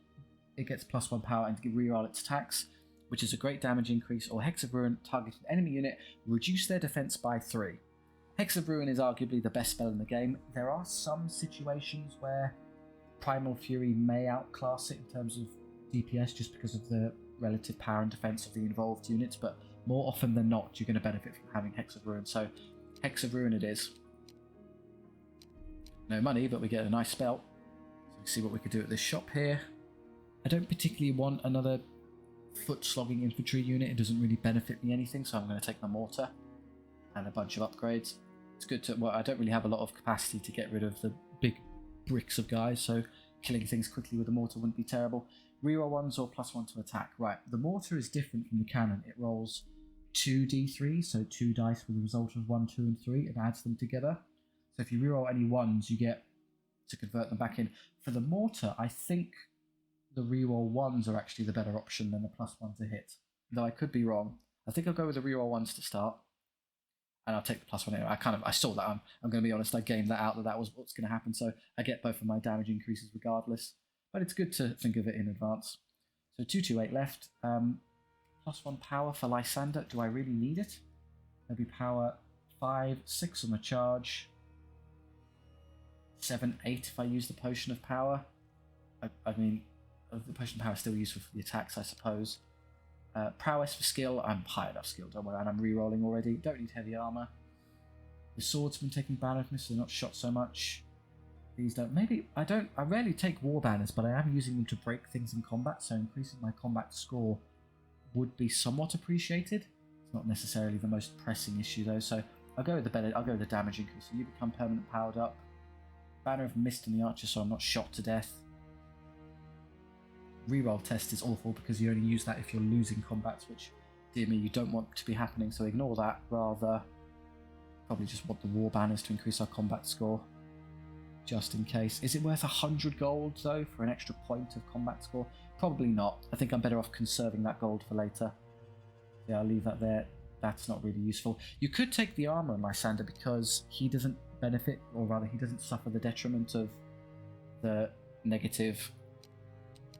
It gets +1 power and reroll its attacks, which is a great damage increase. Or Hex of Ruin, target an enemy unit, reduce their defense by 3. Hex of Ruin is arguably the best spell in the game. There are some situations where Primal Fury may outclass it in terms of DPS just because of the relative power and defense of the involved units, but more often than not, you're going to benefit from having Hex of Ruin. So Hex of Ruin it is. No money, but we get a nice spell. So we see what we could do at this shop here. I don't particularly want another foot slogging infantry unit. It doesn't really benefit me anything, so I'm going to take the Mortar and a bunch of upgrades. It's good to, well, I don't really have a lot of capacity to get rid of the big bricks of guys, so killing things quickly with the Mortar wouldn't be terrible. Reroll 1s or +1 to attack. Right, the Mortar is different from the cannon. It rolls 2d3, so 2 dice with a result of 1, 2 and 3, and adds them together. So if you reroll any 1s, you get to convert them back in. For the Mortar, I think the reroll ones are actually the better option than the +1 to hit. Though I could be wrong. I think I'll go with the reroll ones to start. And I'll take the +1 anyway. I saw that. I'm going to be honest. I gamed that out that was what's going to happen. So I get both of my damage increases regardless. But it's good to think of it in advance. So 228 left. +1 power for Lysander. Do I really need it? Maybe power 5, 6 on the charge. 7, 8 if I use the potion of power. I mean, the potion of power is still useful for the attacks, I suppose. Prowess for skill, I'm high enough skill, don't worry, and I'm re-rolling already. Don't need heavy armor. The swordsman taking bannerfness, so they're not shot so much. These don't. Maybe I rarely take war banners, but I am using them to break things in combat, so increasing my combat score would be somewhat appreciated. It's not necessarily the most pressing issue though, so I'll go with the damage increase. So you become permanent powered up. Banner of Mist on the archer, so I'm not shot to death. Reroll test is awful because you only use that if you're losing combats, which, dear me, you don't want to be happening, so ignore that. Rather, probably just want the war banners to increase our combat score, just in case. Is it worth 100 gold, though, for an extra point of combat score? Probably not. I think I'm better off conserving that gold for later. Yeah, I'll leave that there. That's not really useful. You could take the armor on Lysander because he doesn't benefit, or rather, he doesn't suffer the detriment of the negative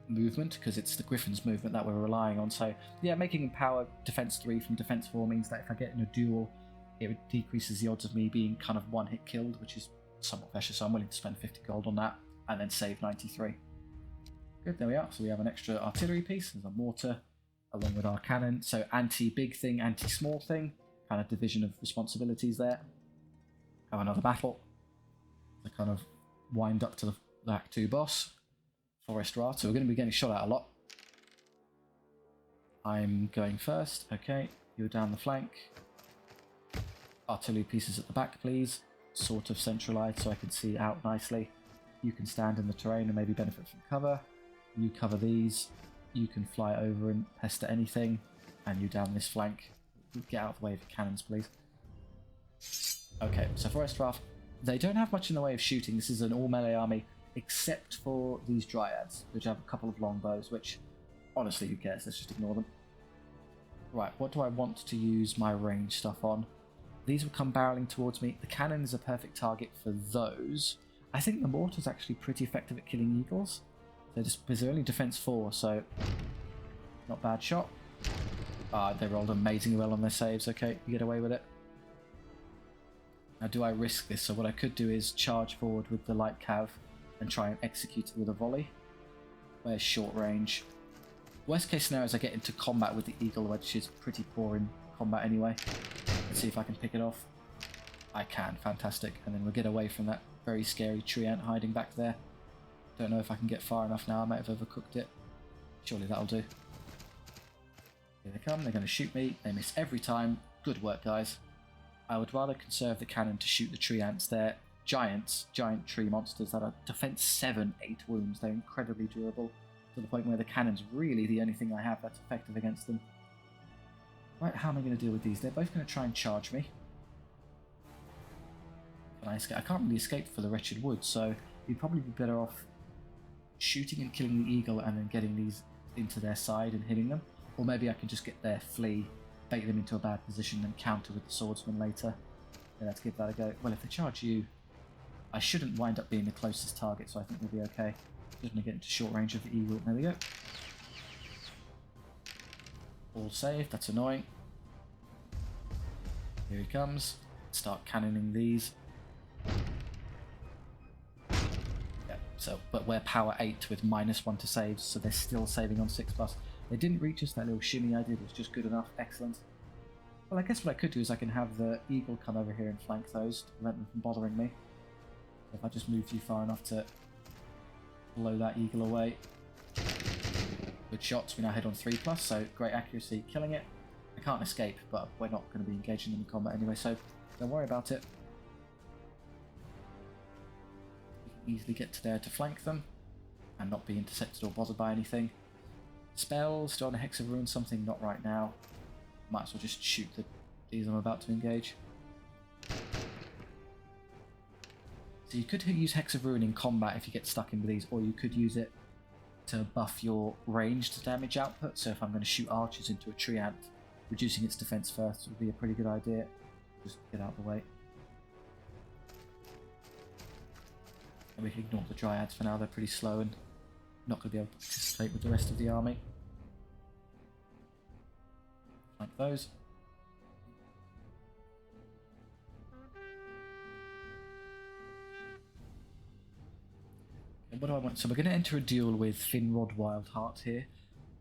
movement, because it's the Griffin's movement that we're relying on. So yeah, making him power defense 3 from defense 4 means that if I get in a duel, it decreases the odds of me being kind of one hit killed, which is somewhat precious, so I'm willing to spend 50 gold on that and then save 93. Good, there we are. So we have an extra artillery piece. There's a mortar along with our cannon. So anti-big thing, anti-small thing, kind of division of responsibilities there. Have another battle to kind of wind up to the Act 2 boss. Forest Rat, so we're going to be getting shot at a lot. I'm going first. Okay, you're down the flank. Artillery pieces at the back, please. Sort of centralized so I can see out nicely. You can stand in the terrain and maybe benefit from cover. You cover these. You can fly over and pester anything. And you down this flank. Get out of the way of the cannons, please. Okay, so Forest Rat, they don't have much in the way of shooting. This is an all melee army, except for these dryads, which have a couple of longbows, which, honestly, who cares? Let's just ignore them. Right, what do I want to use my range stuff on? These will come barreling towards me. The cannon is a perfect target for those. I think the mortar is actually pretty effective at killing eagles. So because they're only defense 4, so not bad shot. They rolled amazingly well on their saves. Okay, you get away with it. Now, do I risk this? So what I could do is charge forward with the light cav and try and execute it with a volley. Where's short range? Worst case scenario is I get into combat with the eagle, which is pretty poor in combat anyway. Let's see if I can pick it off. I can, fantastic. And then we'll get away from that very scary tree ant hiding back there. Don't know if I can get far enough now, I might have overcooked it. Surely that'll do. Here they come, they're going to shoot me. They miss every time. Good work, guys. I would rather conserve the cannon to shoot the tree ants. They're giant tree monsters that are defense 7, 8 wounds. They're incredibly durable, to the point where the cannon's really the only thing I have that's effective against them. Right, how am I going to deal with these? They're both going to try and charge me. Can I escape? I can't really escape for the wretched wood, so you'd probably be better off shooting and killing the eagle and then getting these into their side and hitting them. Or maybe I can just get their flee, bait them into a bad position and counter with the swordsman later. Yeah, let's give that a go. Well, if they charge you, I shouldn't wind up being the closest target, so I think we'll be okay. Just going to get into short range of the eagle. There we go. All saved, that's annoying. Here he comes. Start cannoning these. Yeah, so, but we're power 8 with -1 to saves, so they're still saving on 6+. They didn't reach us, that little shimmy I did was just good enough. Excellent. Well, I guess what I could do is I can have the eagle come over here and flank those to prevent them from bothering me. If I just move you far enough to blow that eagle away. Good shots, we now hit on 3+, so great accuracy, killing it. I can't escape, but we're not going to be engaging them in combat anyway, so don't worry about it. We can easily get to there to flank them and not be intercepted or bothered by anything. Spells, do I want to Hex of Ruin something? Not right now. Might as well just shoot these I'm about to engage. So you could use Hex of Ruin in combat if you get stuck in with these, or you could use it to buff your ranged damage output. So if I'm going to shoot archers into a tree ant, reducing its defense first would be a pretty good idea. Just get out of the way. And we can ignore the dryads for now, they're pretty slow and not going to be able to participate with the rest of the army. Like those. And what do I want? So we're going to enter a duel with Finrod Wildheart here.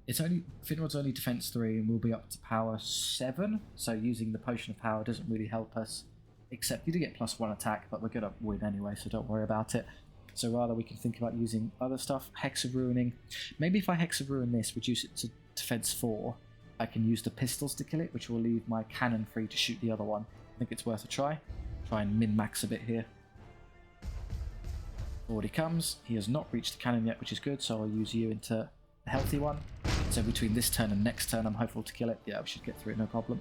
Finrod's only defense 3 and we'll be up to power 7, so using the potion of power doesn't really help us, except you do get +1 attack, but we're going to win anyway, so don't worry about it. So rather we can think about using other stuff. Hex of Ruining. Maybe if I Hex of Ruin this, reduce it to defense 4, I can use the pistols to kill it, which will leave my cannon free to shoot the other one. I think it's worth a try. Try and min-max a bit here. Forward he comes. He has not reached the cannon yet, which is good, so I'll use you into a healthy one. So between this turn and next turn, I'm hopeful to kill it. Yeah, we should get through it, no problem.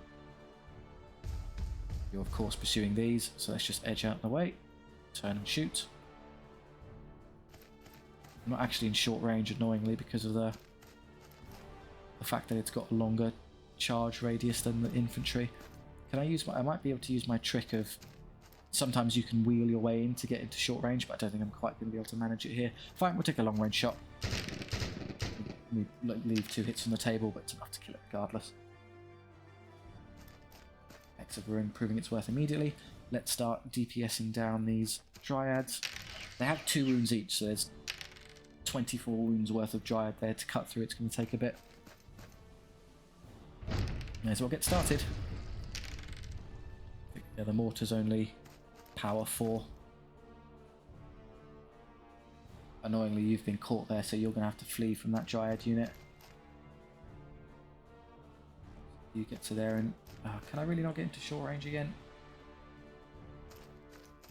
You're of course pursuing these, so let's just edge out the way. Turn and shoot. I'm not actually in short range, annoyingly, because of the fact that it's got a longer charge radius than the infantry. Can I use I might be able to use my trick of sometimes you can wheel your way in to get into short range, but I don't think I'm quite going to be able to manage it here. Fine, we'll take a long range shot. We leave 2 hits on the table, but it's enough to kill it regardless. Hex of Ruin proving its worth immediately. Let's start DPSing down these dryads. They have 2 wounds each, so there's 24 wounds worth of dryad there to cut through. It's going to take a bit. May as well get started. Yeah, the mortar's only power 4. Annoyingly, you've been caught there, so you're going to have to flee from that dryad unit. You get to there and... can I really not get into short range again?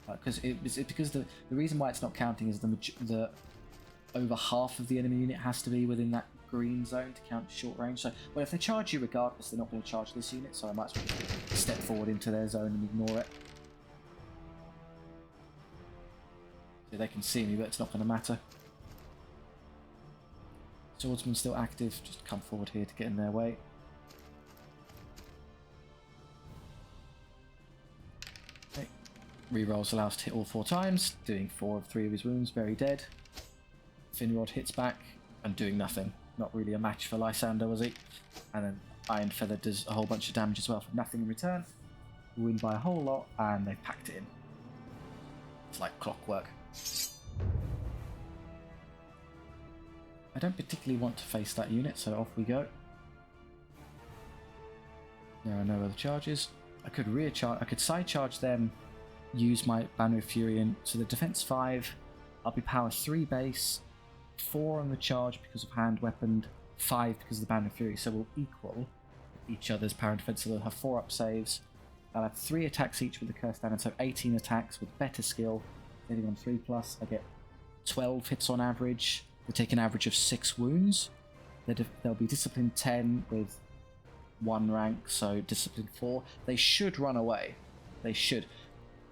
Because the reason why it's not counting is the over half of the enemy unit has to be within that green zone to count short range. So, well, if they charge you regardless, they're not going to charge this unit, so I might as well just step forward into their zone and ignore it. So they can see me, but it's not going to matter. Swordsman still active, just come forward here to get in their way. Okay. Rerolls allows to hit all 4 times, doing 4 of 3 of his wounds, very dead. Finrod hits back and doing nothing. Not really a match for Lysander, was he? And then Iron Feather does a whole bunch of damage as well for nothing in return. We win by a whole lot, and they've packed it in. It's like clockwork. I don't particularly want to face that unit, so off we go. There are no other charges. I could side charge them, use my Banner of Fury, and so the defense 5, I'll be power 3 base, 4 on the charge because of hand weaponed, 5 because of the Banner of Fury, so we'll equal each other's power and defense, so they'll have 4 up saves. I'll have 3 attacks each with the Curse Standard, so 18 attacks with better skill. Hitting on 3+, I get 12 hits on average. They take an average of 6 wounds. They'll be Discipline 10 with 1 rank, so Discipline 4. They should run away. They should.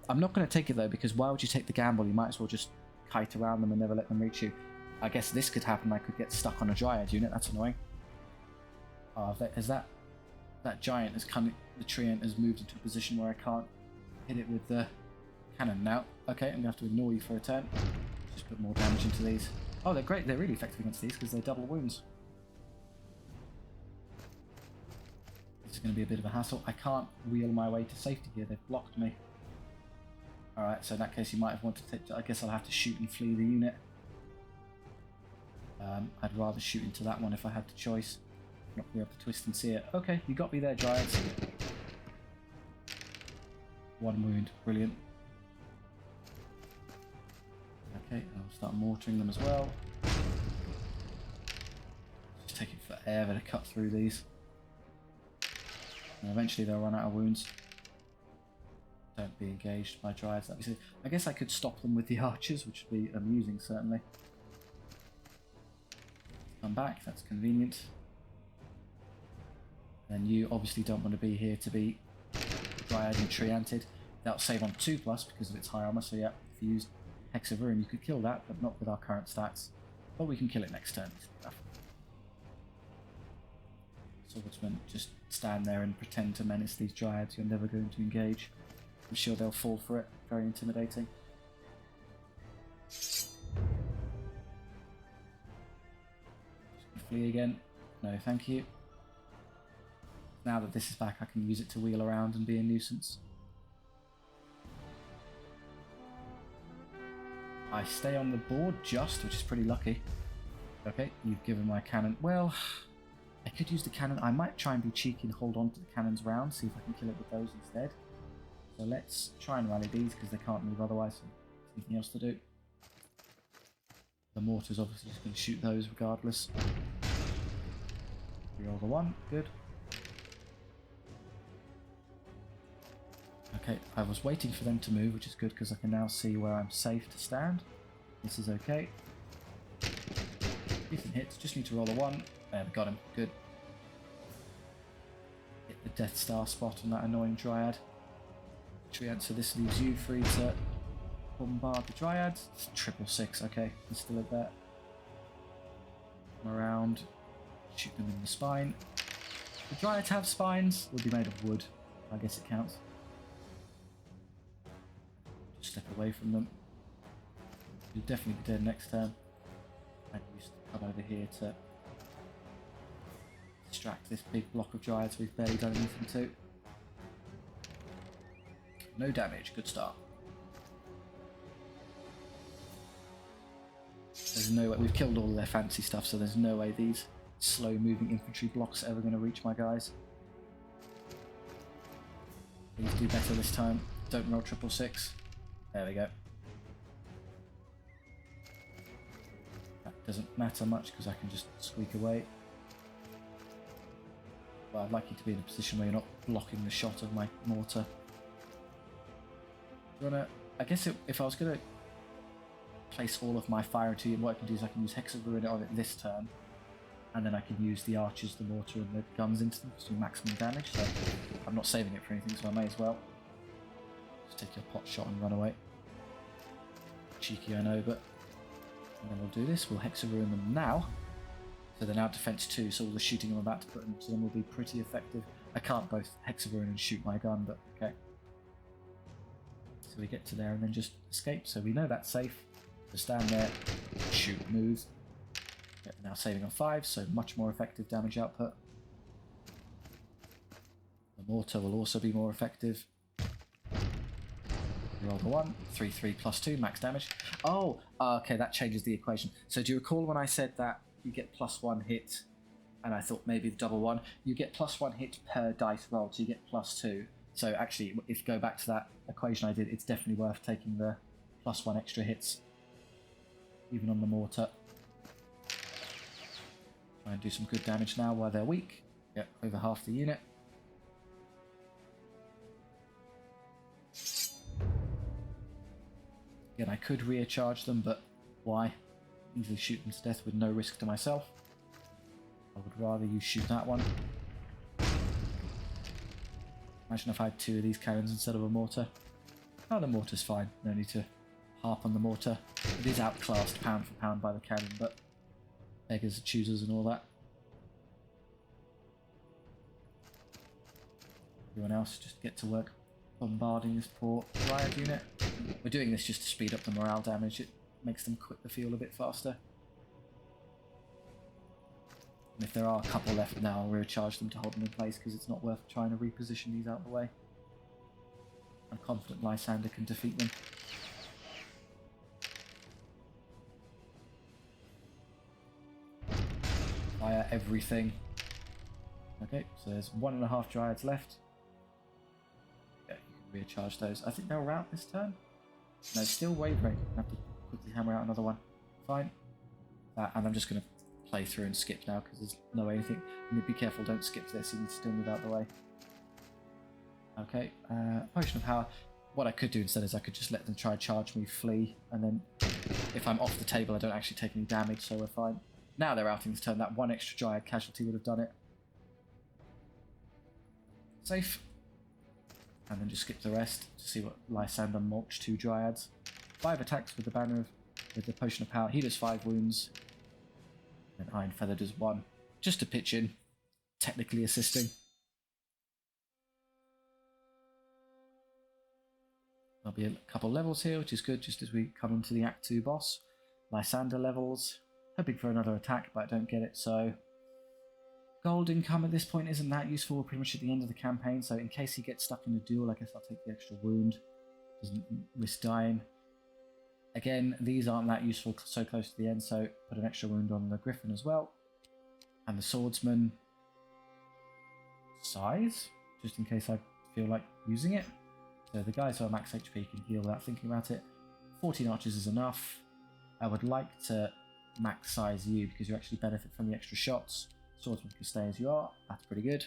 I'm not going to take it though, because why would you take the gamble? You might as well just kite around them and never let them reach you. I guess this could happen. I could get stuck on a Dryad unit. That's annoying. Is that giant has come? The treant has moved into a position where I can't hit it with the cannon now. Okay, I'm going to have to ignore you for a turn. Just put more damage into these. Oh, they're great. They're really effective against these because they're double wounds. This is going to be a bit of a hassle. I can't wheel my way to safety here. They've blocked me. Alright, so in that case you might have wanted to take... I guess I'll have to shoot and flee the unit. I'd rather shoot into that one if I had the choice. Not be able to twist and see it. Okay, you got me there, Dryads. 1 wound. Brilliant. Okay, I'll start mortaring them as well. It's taking forever to cut through these. And eventually they'll run out of wounds. Don't be engaged by Dryads. I guess I could stop them with the archers, which would be amusing, certainly. Come back, that's convenient. And you obviously don't want to be here to be Dryad and Treanted. That'll save on 2+ because of its high armor, so yeah, if you used Hex of Ruin you could kill that, but not with our current stats. But we can kill it next turn. Swordsmen just stand there and pretend to menace these dryads you're never going to engage. I'm sure they'll fall for it. Very intimidating. Flee again. No, thank you. Now that this is back, I can use it to wheel around and be a nuisance. I stay on the board just, which is pretty lucky. Okay, you've given my cannon... Well, I could use the cannon. I might try and be cheeky and hold on to the cannons round, see if I can kill it with those instead. So let's try and rally these, because they can't move otherwise. So there's nothing else to do. The mortar's obviously just going to shoot those regardless. Reroll the 1, good. Okay, I was waiting for them to move, which is good because I can now see where I'm safe to stand. This is okay. Decent hits, just need to roll a 1. There, we got him, good. Hit the Death Star spot on that annoying Dryad. So this leaves you free to bombard the Dryads. It's 666, okay, I'm still at that. Come around, shoot them in the spine. The Dryads have spines, would be made of wood, I guess it counts. Step away from them. You'll definitely be dead next turn. And use to come over here to distract this big block of Dryads we've barely done anything to. No damage, good start. There's no way, we've killed all of their fancy stuff, so there's no way these slow moving infantry blocks are ever going to reach my guys. Please do better this time. Don't roll 666. There we go. That doesn't matter much because I can just squeak away. But I'd like you to be in a position where you're not blocking the shot of my mortar. Do you wanna? I guess if I was gonna place all of my fire into it, what I can do is I can use Hexaruin on it this turn, and then I can use the archers, the mortar, and the guns into them to do maximum damage. So I'm not saving it for anything, so I may as well. Take your pot shot and run away. Cheeky, I know, but... And then we'll do this. We'll Hexaruin them now. So they're now defense 2, so all the shooting I'm about to put into them will be pretty effective. I can't both Hexaruin and shoot my gun, but okay. So we get to there and then just escape. So we know that's safe. So stand there, shoot, move. Okay, now saving on 5, so much more effective damage output. The mortar will also be more effective. Roll the 1, 3/3 plus 2, max damage. Oh, okay, that changes the equation. So do you recall when I said that you get +1 hit, and I thought maybe the double 1? You get +1 hit per dice roll, so you get +2. So actually, if you go back to that equation I did, it's definitely worth taking the +1 extra hits, even on the mortar. Try and do some good damage now while they're weak. Yep, over half the unit. Again, I could rear charge them, but why? Easily shoot them to death with no risk to myself. I would rather you shoot that one. Imagine if I had 2 of these cannons instead of a mortar. Oh, the mortar's fine. No need to harp on the mortar. It is outclassed pound for pound by the cannon, but beggars are choosers and all that. Everyone else just get to work bombarding this poor riot unit. We're doing this just to speed up the morale damage. It makes them quit the field a bit faster. And if there are a couple left now, I'll recharge them to hold them in place because it's not worth trying to reposition these out of the way. I'm confident Lysander can defeat them. Fire everything. Okay, so there's 1.5 Dryads left. Yeah, you can recharge those. I think they'll rout this turn. No, still wavering. I have to quickly hammer out another one. Fine. And I'm just going to play through and skip now because there's no way anything. You need to be careful, don't skip this, you need to still move out of the way. Okay, Potion of Power. What I could do instead is I could just let them try and charge me, flee, and then if I'm off the table I don't actually take any damage, so we're fine. Now they're outing this turn, that one extra Dryad casualty would have done it. Safe. And then just skip the rest to see what Lysander mulch 2 Dryads. 5 attacks with the banner of, with the Potion of Power. He does 5 wounds. And Iron Feather does 1. Just to pitch in, technically assisting. There'll be a couple levels here, which is good just as we come into the Act 2 boss. Lysander levels. Hoping for another attack, but I don't get it, so... Gold income at this point isn't that useful. We're pretty much at the end of the campaign, so in case he gets stuck in a duel, I guess I'll take the extra wound. Doesn't risk dying. Again, these aren't that useful so close to the end, so put an extra wound on the Griffin as well. And the Swordsman... Size? Just in case I feel like using it. So the guys who are max HP can heal without thinking about it. 14 archers is enough. I would like to max size you because you actually benefit from the extra shots. Swordsman can stay as you are. That's pretty good.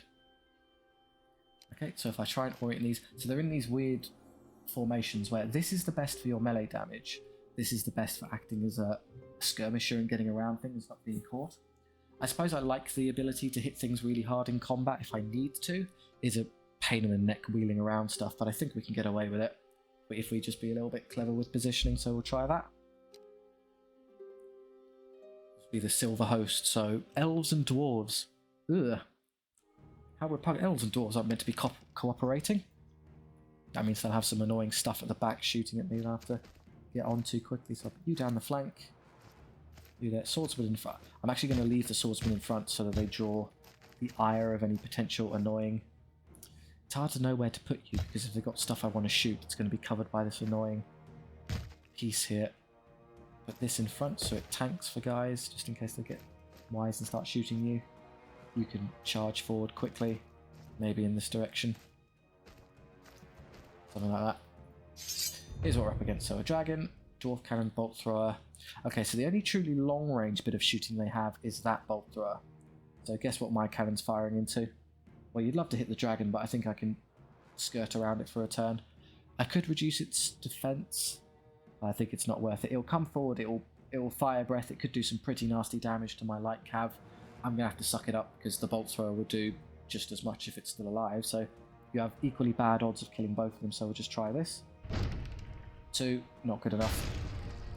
Okay, so if I try and orient these... So they're in these weird formations where this is the best for your melee damage. This is the best for acting as a skirmisher and getting around things, not being caught. I suppose I like the ability to hit things really hard in combat if I need to. It's a pain in the neck wheeling around stuff, but I think we can get away with it. But if we just be a little bit clever with positioning, so we'll try that. This will be the Silver Host, so elves and dwarves. Ugh. How repugnant. Elves and dwarves aren't meant to be cooperating. That means they'll have some annoying stuff at the back shooting at me that I have to get on too quickly, so I'll put you down the flank. You there. Swordsman in front. I'm actually going to leave the swordsman in front so that they draw the ire of any potential annoying... It's hard to know where to put you because if they've got stuff I want to shoot, it's going to be covered by this annoying piece here. Put this in front so it tanks for guys, just in case they get wise and start shooting you. You can charge forward quickly, maybe in this direction. Something like that. Here's what we're up against. So a dragon, dwarf cannon, bolt thrower. Okay, so the only truly long range bit of shooting they have is that bolt thrower. So guess what my cannon's firing into? Well, you'd love to hit the dragon, but I think I can skirt around it for a turn. I could reduce its defense. I think it's not worth it. It'll come forward, it'll fire breath, it could do some pretty nasty damage to my light cav. I'm going to have to suck it up because the bolt thrower will do just as much if it's still alive. So you have equally bad odds of killing both of them, so we'll just try this. 2, not good enough.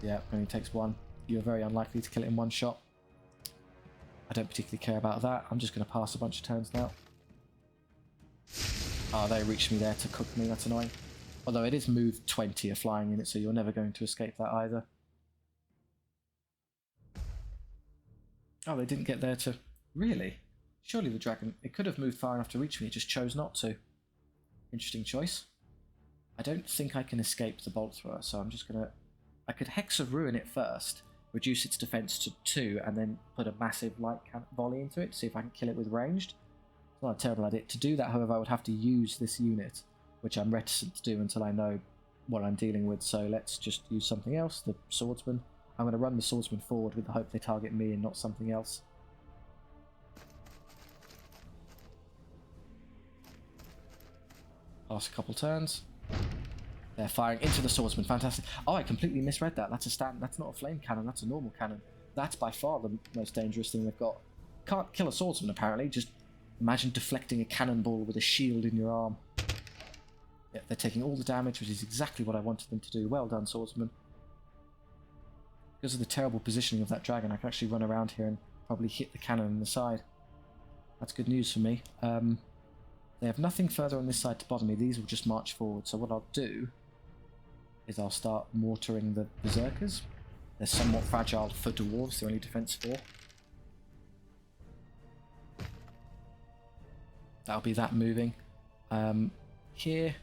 Yeah, only takes 1. You're very unlikely to kill it in one shot. I don't particularly care about that. I'm just going to pass a bunch of turns now. Oh, they reached me there to cook me. That's annoying. Although it is move 20 of flying in it, so you're never going to escape that either. Oh, they didn't get there to... Really? Surely the dragon... It could have moved far enough to reach me, it just chose not to. Interesting choice. I don't think I can escape the bolt thrower, so I'm just going to... I could Hex of Ruin it first, reduce its defense to 2, and then put a massive light volley into it, see if I can kill it with ranged. It's not a terrible idea. To do that, however, I would have to use this unit, which I'm reticent to do until I know what I'm dealing with, so let's just use something else, the swordsman. I'm going to run the swordsman forward with the hope they target me and not something else. Pass a couple turns. They're firing into the swordsman. Fantastic. Oh, I completely misread that. That's a stand. That's not a flame cannon. That's a normal cannon. That's by far the most dangerous thing they've got. Can't kill a swordsman apparently. Just imagine deflecting a cannonball with a shield in your arm. Yeah, they're taking all the damage, which is exactly what I wanted them to do. Well done, swordsman. Because of the terrible positioning of that dragon, I can actually run around here and probably hit the cannon in the side. That's good news for me. They have nothing further on this side to bother me. These will just march forward. So what I'll do is I'll start mortaring the berserkers. They're somewhat fragile for dwarves. They're only defense 4. That'll be that moving. Here,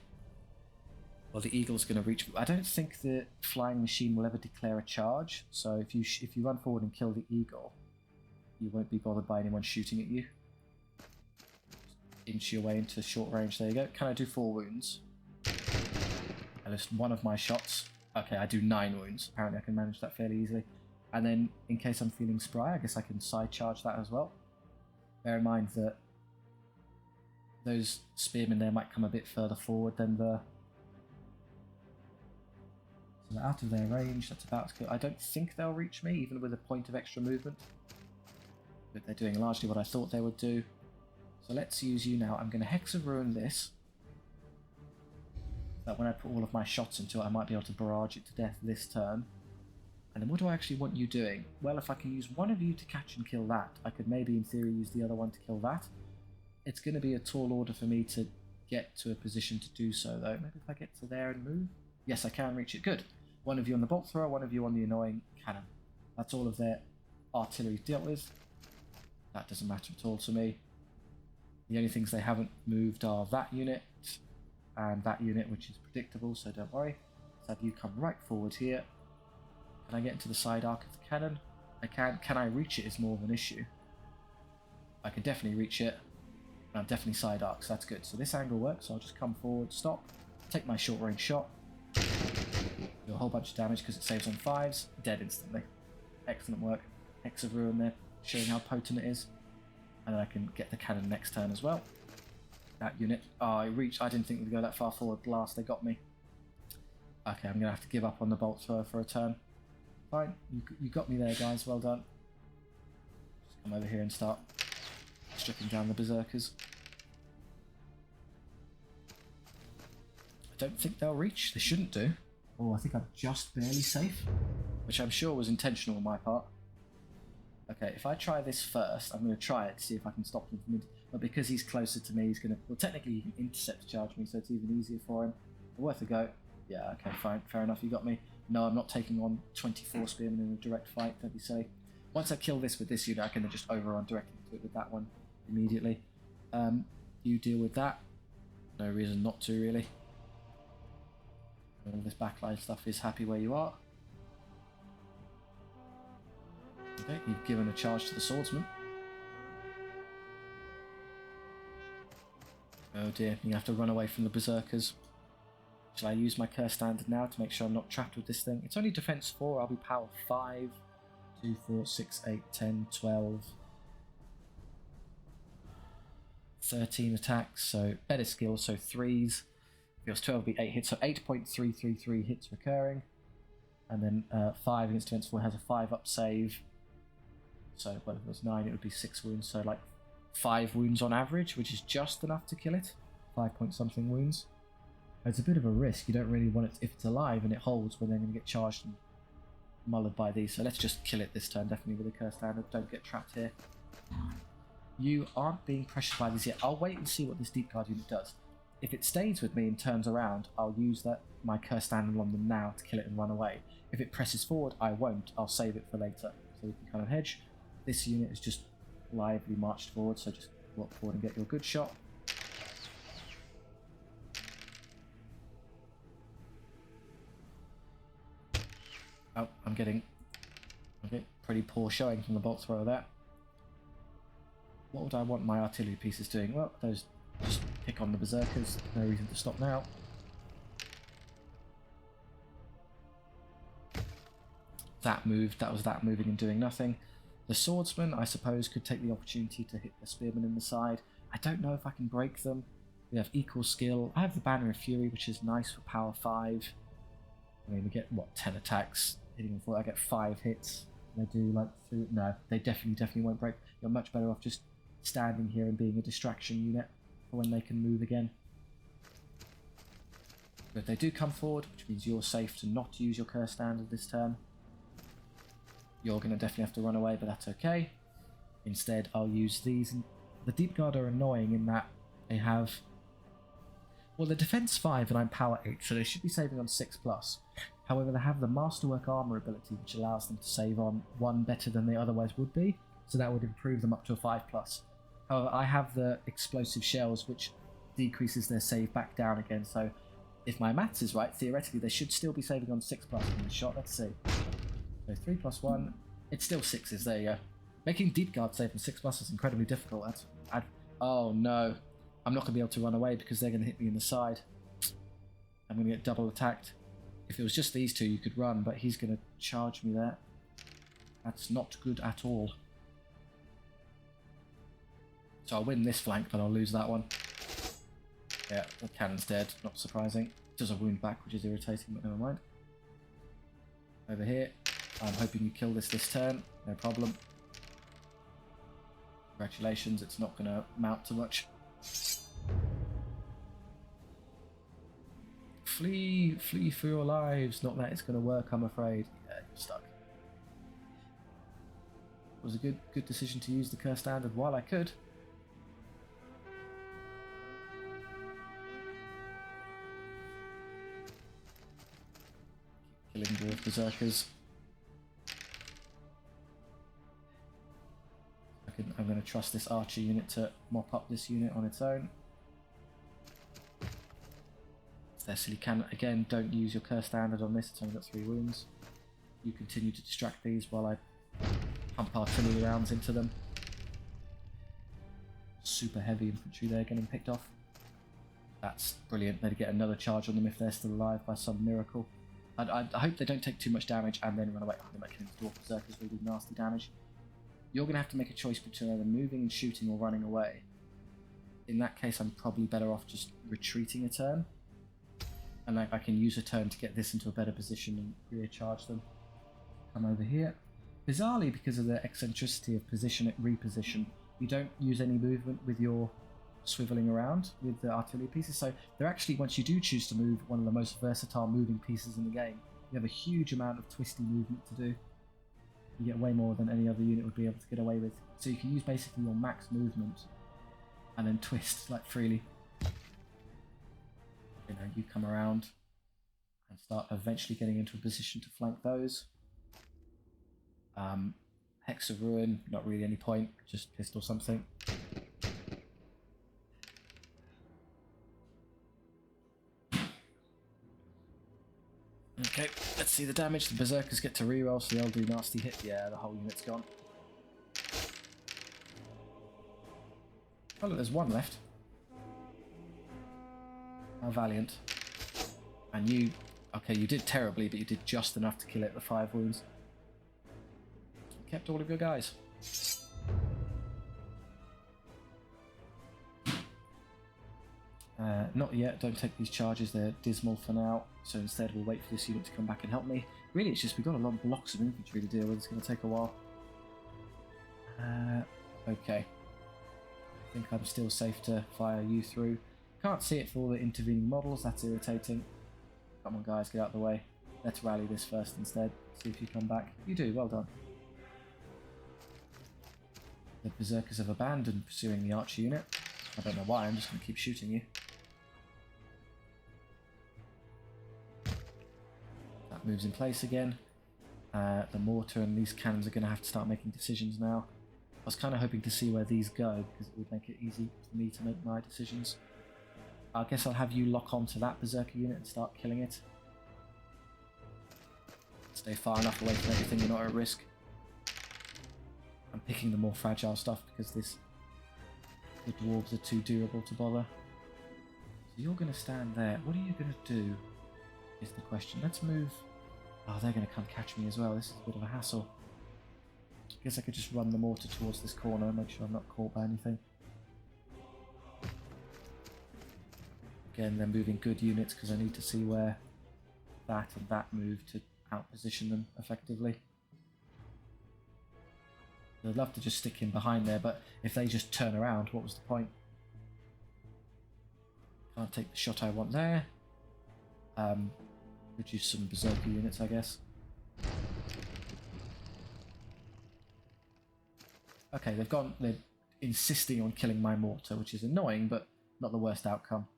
well, the eagle's going to reach. I don't think the flying machine will ever declare a charge. So if you run forward and kill the eagle, you won't be bothered by anyone shooting at you. Inch your way into short range. There you go. Can I do 4 wounds? At least one of my shots. Okay, I do 9 wounds. Apparently I can manage that fairly easily. And then, in case I'm feeling spry, I guess I can side charge that as well. Bear in mind that those spearmen there might come a bit further forward than the... So they're out of their range. That's about as good. I don't think they'll reach me, even with a point of extra movement. But they're doing largely what I thought they would do. So let's use you now. I'm going to Hex of Ruin this. That when I put all of my shots into it, I might be able to barrage it to death this turn. And then what do I actually want you doing? Well, if I can use one of you to catch and kill that, I could maybe in theory use the other one to kill that. It's going to be a tall order for me to get to a position to do so, though. Maybe if I get to there and move? Yes, I can reach it. Good. One of you on the bolt thrower, one of you on the annoying cannon. That's all of their artillery dealt with. That doesn't matter at all to me. The only things they haven't moved are that unit and that unit, which is predictable, so don't worry. Let's have you come right forward here. Can I get into the side arc of the cannon? I can. Can I reach it is more of an issue. I can definitely reach it. And I'm definitely side arc, so that's good. So this angle works, so I'll just come forward, stop, take my short range shot. Do a whole bunch of damage because it saves on 5s. Dead instantly. Excellent work. Hex of Ruin there, showing how potent it is. And then I can get the cannon next turn as well. That unit. Oh, I didn't think we'd go that far forward. Last, they got me. Okay, I'm going to have to give up on the bolt thrower for a turn. Fine, you got me there, guys. Well done. Just come over here and start stripping down the berserkers. I don't think they'll reach. They shouldn't do. Oh, I think I'm just barely safe, which I'm sure was intentional on my part. Okay, if I try this first, I'm going to try it to see if I can stop him from... But because he's closer to me, he's going to... Well, technically, he can intercept charge me, so it's even easier for him. Worth a go. Yeah, okay, fine. Fair enough, you got me. No, I'm not taking on 24 spearmen in a direct fight, don't be silly. Once I kill this with this unit, I can then just overrun directly to it with that one immediately. You deal with that. No reason not to, really. All this backline stuff is happy where you are. Okay, you've given a charge to the swordsman. Oh dear, you have to run away from the berserkers. Shall I use my curse standard now to make sure I'm not trapped with this thing? It's only defense 4, I'll be power 5. 2, 4, 6, 8, 10, 12. 13 attacks, so better skill, so 3s. If it was 12, it'd be 8 hits, so 8.333 hits recurring. And then 5 against defense 4 has a 5 up save. So, well, if it was 9, it would be 6 wounds, so like 5 wounds on average, which is just enough to kill it. 5 point something wounds. It's a bit of a risk, you don't really want it, if it's alive and it holds, when they're going to get charged and mullered by these. So let's just kill it this turn, definitely with a curse standard, don't get trapped here. You aren't being pressured by these yet. I'll wait and see what this deep guard unit does. If it stays with me and turns around, I'll use my curse standard on them now to kill it and run away. If it presses forward, I won't, I'll save it for later. So we can kind of hedge. This unit is just lively marched forward, so just walk forward and get your good shot. Oh, I'm getting pretty poor showing from the bolt thrower there. What would I want my artillery pieces doing? Well, those just pick on the berserkers. No reason to stop now. That moved. That was that moving and doing nothing. The swordsman, I suppose, could take the opportunity to hit the spearmen in the side. I don't know if I can break them. We have equal skill. I have the Banner of Fury, which is nice for power 5. I mean, we get, what, 10 attacks. Hitting them for, I get 5 hits. They do like 3. No, they definitely won't break. You're much better off just standing here and being a distraction unit for when they can move again. But they do come forward, which means you're safe to not use your curse standard this turn. You're going to definitely have to run away, but that's okay. Instead, I'll use these. The Deep Guard are annoying in that they have... Well, they're defense 5 and I'm power 8, so they should be saving on 6+. However, they have the Masterwork Armor ability, which allows them to save on 1 better than they otherwise would be, so that would improve them up to a 5+. However, I have the Explosive Shells, which decreases their save back down again, so if my maths is right, theoretically they should still be saving on 6+ in the shot. Let's see. So 3 + 1, it's still 6s, there you go. Making Deep Guard save on 6+ is incredibly difficult. Oh no, I'm not going to be able to run away because they're going to hit me in the side. I'm going to get double attacked. If it was just these two, you could run, but he's going to charge me there. That's not good at all. So I'll win this flank, but I'll lose that one. Yeah, the cannon's dead, not surprising. Does a wound back, which is irritating, but never mind. Over here, I'm hoping you kill this turn, no problem. Congratulations, it's not going to amount to much. Flee for your lives. Not that it's going to work, I'm afraid. Yeah, you're stuck. It was a good decision to use the curse standard while I could. Keep killing dwarf berserkers. I'm going to trust this archer unit to mop up this unit on its own. Their silly cannon. Again, don't use your curse standard on this, it's only got 3 wounds. You continue to distract these while I pump artillery rounds into them. Super heavy infantry there getting picked off. That's brilliant. They'd get another charge on them if they're still alive by some miracle. I hope they don't take too much damage and then run away. Oh, they might kill these dwarf berserkers really nasty damage. You're going to have to make a choice between either moving and shooting or running away. In that case, I'm probably better off just retreating a turn. And I can use a turn to get this into a better position and rear charge them. Come over here. Bizarrely, because of the eccentricity of position at reposition, you don't use any movement with your swiveling around with the artillery pieces. So they're actually, once you do choose to move, one of the most versatile moving pieces in the game. You have a huge amount of twisty movement to do. You get way more than any other unit would be able to get away with. So you can use basically your max movement and then twist like freely. You know, you come around and start eventually getting into a position to flank those. Hex of Ruin, not really any point, just pistol something. Okay, let's see the damage. The berserkers get to reroll, so they'll do nasty hit. Yeah, the whole unit's gone. Oh look, there's one left. How valiant. And you... Okay, you did terribly, but you did just enough to kill it with 5 wounds. You kept all of your guys. Not yet, don't take these charges, they're dismal for now. So instead we'll wait for this unit to come back and help me. Really, it's just we've got a lot of blocks of infantry to deal with, it's going to take a while. Okay. I think I'm still safe to fire you through. Can't see it for all the intervening models, that's irritating. Come on guys, get out of the way. Let's rally this first instead, see if you come back. You do, well done. The berserkers have abandoned pursuing the archer unit. I don't know why, I'm just going to keep shooting you. That moves in place again. The mortar and these cannons are going to have to start making decisions now. I was kind of hoping to see where these go, because it would make it easy for me to make my decisions. I guess I'll have you lock onto that berserker unit and start killing it. Stay far enough away from everything, you're not at risk. I'm picking the more fragile stuff because the dwarves are too durable to bother. So you're going to stand there. What are you going to do is the question. Let's move. Oh, they're going to come catch me as well. This is a bit of a hassle. I guess I could just run the mortar towards this corner and make sure I'm not caught by anything. Again, they're moving good units because I need to see where that and that move to outposition them effectively. I'd love to just stick in behind there, but if they just turn around, what was the point? Can't take the shot I want there. Reduce some berserker units, I guess. Okay, they're insisting on killing my mortar, which is annoying, but not the worst outcome.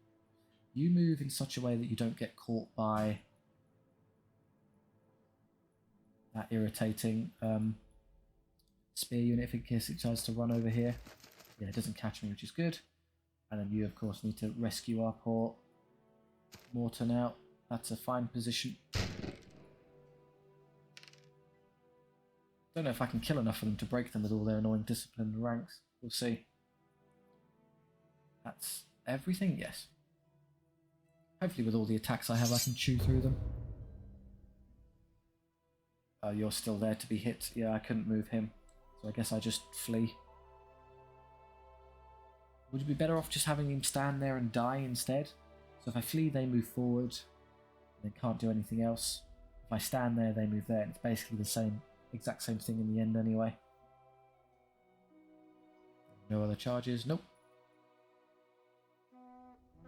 You move in such a way that you don't get caught by that irritating spear unit if in case it tries to run over here. Yeah, it doesn't catch me, which is good. And then you, of course, need to rescue our poor mortar now. That's a fine position. Don't know if I can kill enough of them to break them with all their annoying discipline and ranks. We'll see. That's everything? Yes. Hopefully with all the attacks I have I can chew through them. You're still there to be hit. Yeah, I couldn't move him. So I guess I just flee. Would it be better off just having him stand there and die instead? So if I flee, they move forward. They can't do anything else. If I stand there, they move there. And it's basically the exact same thing in the end anyway. No other charges? Nope.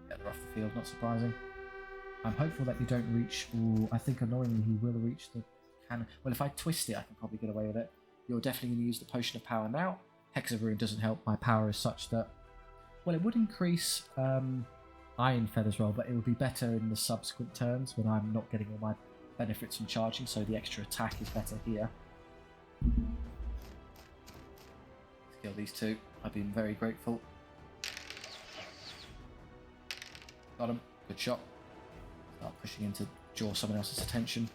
Yeah, they're off the field, not surprising. I'm hopeful that you don't reach... Ooh, I think annoyingly he will reach the cannon. Well, if I twist it, I can probably get away with it. You're definitely going to use the Potion of Power now. Hex of Ruin doesn't help. My power is such that... Well, it would increase Iron Feather's roll, but it would be better in the subsequent turns when I'm not getting all my benefits from charging, so the extra attack is better here. Let's kill these two. I've been very grateful. Got him. Good shot. Start pushing in to draw someone else's attention.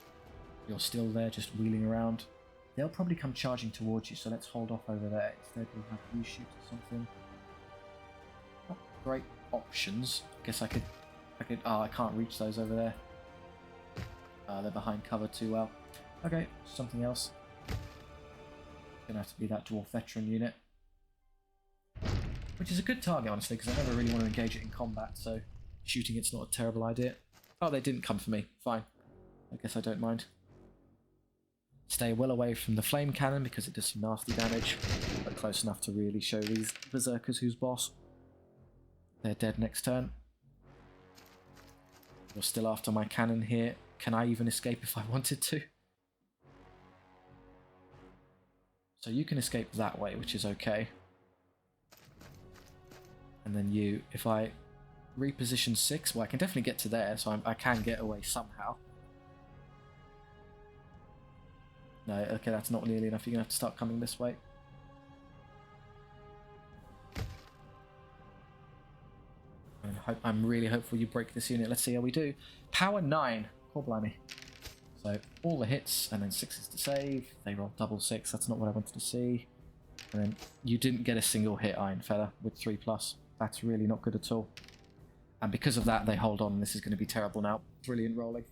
You're still there, just wheeling around. They'll probably come charging towards you, so let's hold off over there. Instead, we'll have you shoot or something. Not great options. I guess I could. Oh, I can't reach those over there. They're behind cover too well. Okay, something else. Gonna have to be that dwarf veteran unit, which is a good target, honestly, because I never really want to engage it in combat. So shooting it's not a terrible idea. Oh, they didn't come for me. Fine. I guess I don't mind. Stay well away from the flame cannon because it does some nasty damage, but close enough to really show these berserkers who's boss. They're dead next turn. You're still after my cannon here. Can I even escape if I wanted to? So you can escape that way, which is okay. And then you, if I reposition 6, well, I can definitely get to there, so I can get away somehow. No, okay, that's not nearly enough. You're going to have to start coming this way. I'm really hopeful you break this unit. Let's see how we do. Power 9. Poor blimey. So, all the hits, and then 6s to save. They roll double 6. That's not what I wanted to see. And then you didn't get a single hit, Iron Feather, with 3+. That's really not good at all. And because of that, they hold on. This is going to be terrible now. Brilliant rolling.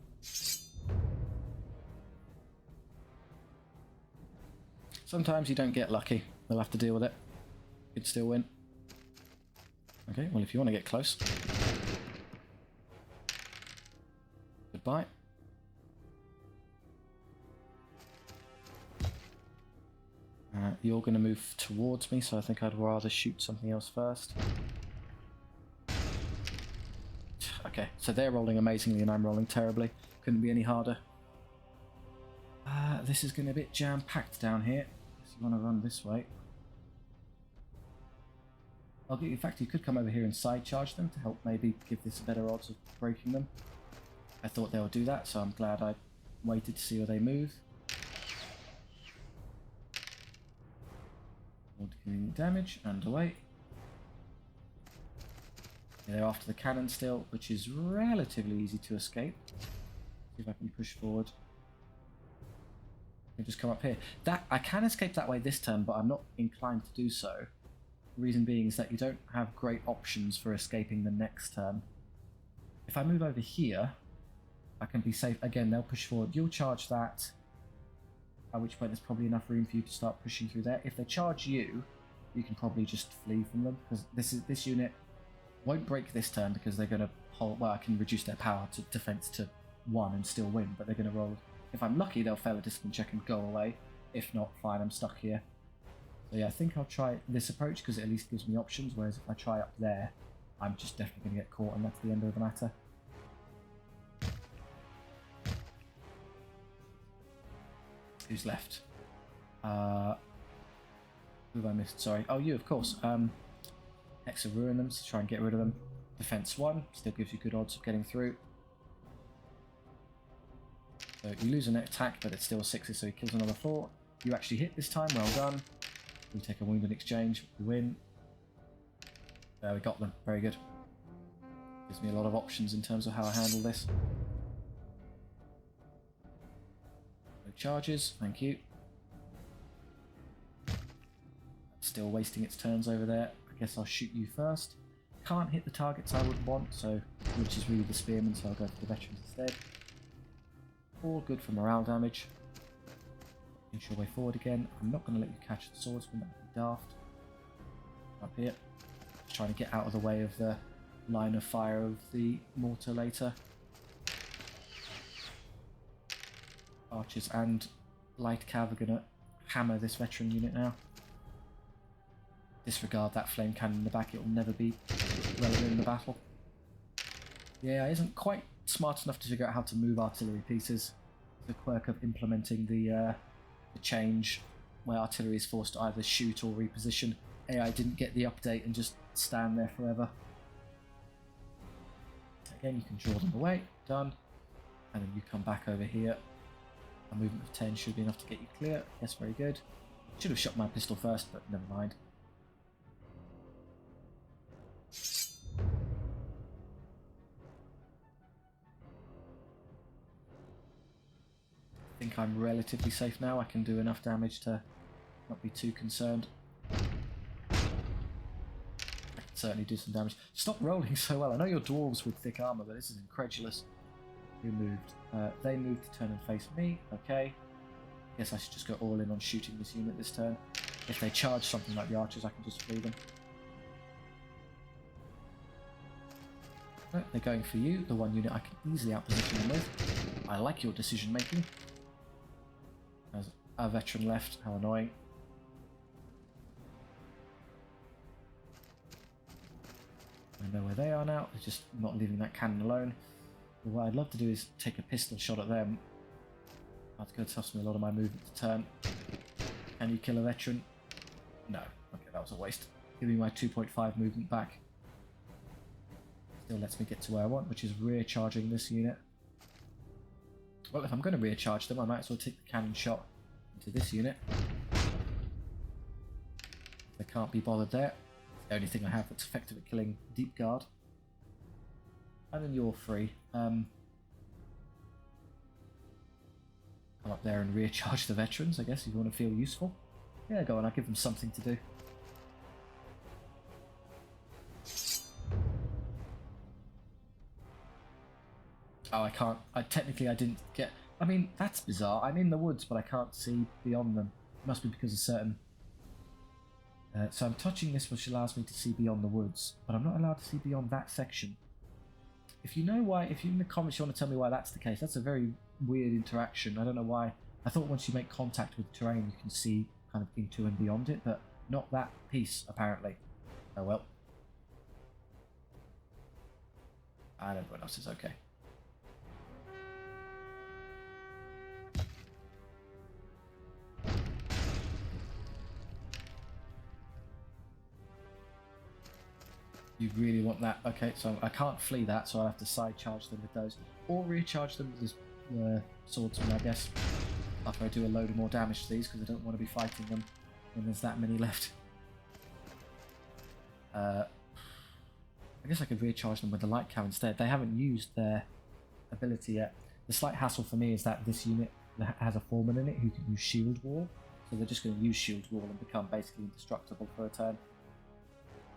Sometimes you don't get lucky. They'll have to deal with it. You could still win. Okay, well, if you want to get close. Goodbye. You're going to move towards me, so I think I'd rather shoot something else first. Okay, so they're rolling amazingly and I'm rolling terribly. Couldn't be any harder. This is going to be a bit jam-packed down here. If you want to run this way. In fact, you could come over here and side charge them to help maybe give this better odds of breaking them. I thought they would do that, so I'm glad I waited to see where they move. Doing damage and away. Yeah, they're after the cannon still, which is relatively easy to escape. See if I can push forward. I can just come up here. I can escape that way this turn, but I'm not inclined to do so. The reason being is that you don't have great options for escaping the next turn. If I move over here, I can be safe. Again, they'll push forward. You'll charge that. At which point there's probably enough room for you to start pushing through there. If they charge you, you can probably just flee from them, because this unit won't break this turn because they're going to hold. Well, I can reduce their power to defense to 1 and still win, but they're going to roll. If I'm lucky, they'll fail a discipline check and go away. If not, fine, I'm stuck here. So yeah, I think I'll try this approach because it at least gives me options. Whereas if I try up there, I'm just definitely going to get caught, and that's the end of the matter. Who's left? Who have I missed? Sorry. Oh, you, of course. Hex of Ruin them to try and get rid of them. Defense 1 still gives you good odds of getting through. So you lose an attack, but it's still 6s, so he kills another 4. You actually hit this time. Well done. We take a wound in exchange. We win. There, we got them. Very good. Gives me a lot of options in terms of how I handle this. Charges, thank you. Still wasting its turns over there. I guess I'll shoot you first. Can't hit the targets I would want, so which is really the spearmen, so I'll go for the veterans instead. All good for morale damage. Inch your way forward again. I'm not going to let you catch the swordsman, that would be daft. Up here. Just trying to get out of the way of the line of fire of the mortar later. Archers and light cav are going to hammer this veteran unit now. Disregard that flame cannon in the back, it will never be relevant in the battle. Yeah, I isn't quite smart enough to figure out how to move artillery pieces. The quirk of implementing the change my artillery is forced to either shoot or reposition. AI didn't get the update and just stand there forever. Again, you can draw them away. Done. And then you come back over here. A movement of 10 should be enough to get you clear. Yes, very good. Should have shot my pistol first, but never mind. I think I'm relatively safe now. I can do enough damage to not be too concerned. I can certainly do some damage. Stop rolling so well. I know you're dwarves with thick armor, but this is incredulous. Who moved? They moved to turn and face me. Okay. Guess I should just go all in on shooting this unit this turn. If they charge something like the archers, I can just flee them. Right, they're going for you, the one unit I can easily outposition them with. I like your decision making. There's a veteran left, how annoying. I know where they are now, they're just not leaving that cannon alone. But what I'd love to do is take a pistol shot at them. That's going to cost me a lot of my movement to turn. Can you kill a veteran? No. Okay, that was a waste. Give me my 2.5 movement back. Still lets me get to where I want, which is rear charging this unit. Well, if I'm going to rear charge them, I might as well take the cannon shot into this unit. They can't be bothered there. It's the only thing I have that's effective at killing deep guard. And then you're free. Come up there and rear charge the veterans, I guess, if you want to feel useful. Yeah, go on, I'll give them something to do. Oh, I can't. Technically, I didn't get... I mean, that's bizarre. I'm in the woods, but I can't see beyond them. It must be because of certain... so I'm touching this, which allows me to see beyond the woods, but I'm not allowed to see beyond that section. If you know why, if you in the comments you want to tell me why that's the case, that's a very weird interaction. I don't know why. I thought once you make contact with the terrain, you can see kind of into and beyond it, but not that piece, apparently. Oh well. And everyone else is okay. You really want that? Okay, so I can't flee that, so I have to side charge them with those, or rear charge them with this swordsman, I guess. After I do a load of more damage to these, because I don't want to be fighting them when there's that many left. I guess I could rear charge them with the light cav instead. They haven't used their ability yet. The slight hassle for me is that this unit has a foreman in it who can use shield wall, so they're just going to use shield wall and become basically indestructible for a turn.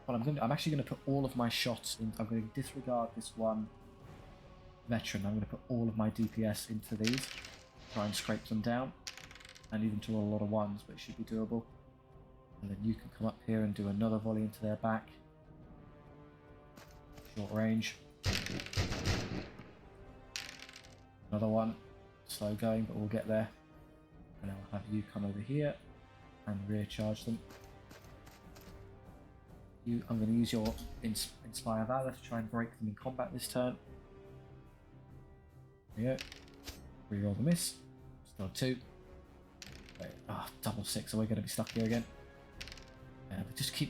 But I'm actually going to put all of my shots in. I'm going to disregard this one veteran. I'm going to put all of my DPS into these, try and scrape them down, and even to roll a lot of ones, but it should be doable. And then you can come up here and do another volley into their back. Short range. Another one. Slow going, but we'll get there. And I'll have you come over here and rear charge them. I'm going to use your Inspire Valor to try and break them in combat this turn. There we go. Reroll the miss. Still 2. Double 6. Are we going to be stuck here again?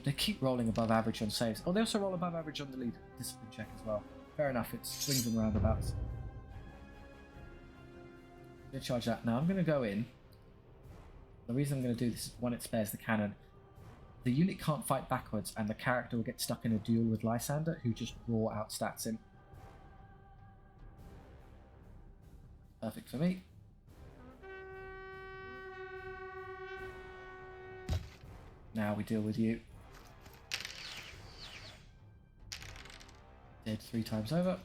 They keep rolling above average on saves. Oh, they also roll above average on the lead discipline check as well. Fair enough. It swings and roundabouts. I'm going to charge that. Now I'm going to go in. The reason I'm going to do this is one, it spares the cannon. The unit can't fight backwards, and the character will get stuck in a duel with Lysander, who just raw outstats him. Perfect for me. Now we deal with you. Dead 3 times over.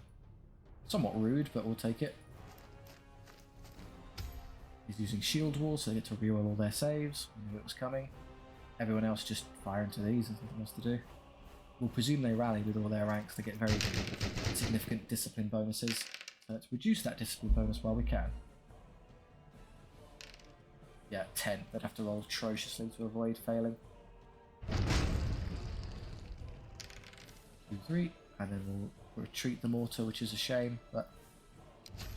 Somewhat rude, but we'll take it. He's using shield wall, so they get to reroll all their saves. We knew it was coming. Everyone else just fire into these, there's nothing else to do. We'll presume they rally with all their ranks to get very significant discipline bonuses. So let's reduce that discipline bonus while we can. Yeah, 10. They'd have to roll atrociously to avoid failing. 2, 3, and then we'll retreat the Mortar, which is a shame, but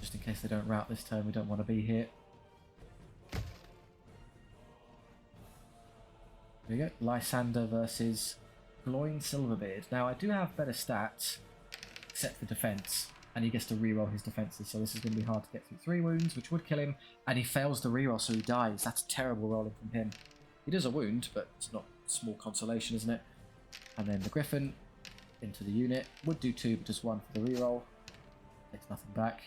just in case they don't rout this turn, we don't want to be here. There we go. Lysander versus Gloin Silverbeard. Now, I do have better stats, except for defense, and he gets to reroll his defenses, so this is going to be hard to get through 3 wounds, which would kill him, and he fails the reroll, so he dies. That's terrible rolling from him. He does a wound, but it's not small consolation, isn't it? And then the Griffin into the unit. Would do 2, but just 1 for the reroll. Takes nothing back.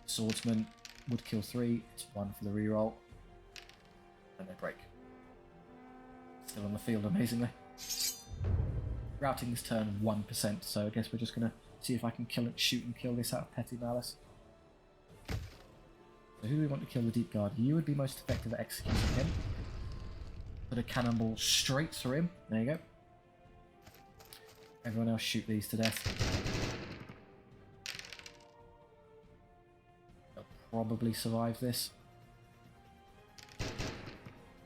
Swordsman would kill 3. It's 1 for the reroll. And they break. Still on the field, amazingly. Routing this turn 1%, so I guess we're just going to see if I can shoot and kill this out of Petty Malice. So who do we want to kill the Deep Guard? You would be most effective at executing him. Put a cannonball straight through him. There you go. Everyone else shoot these to death. They'll probably survive this.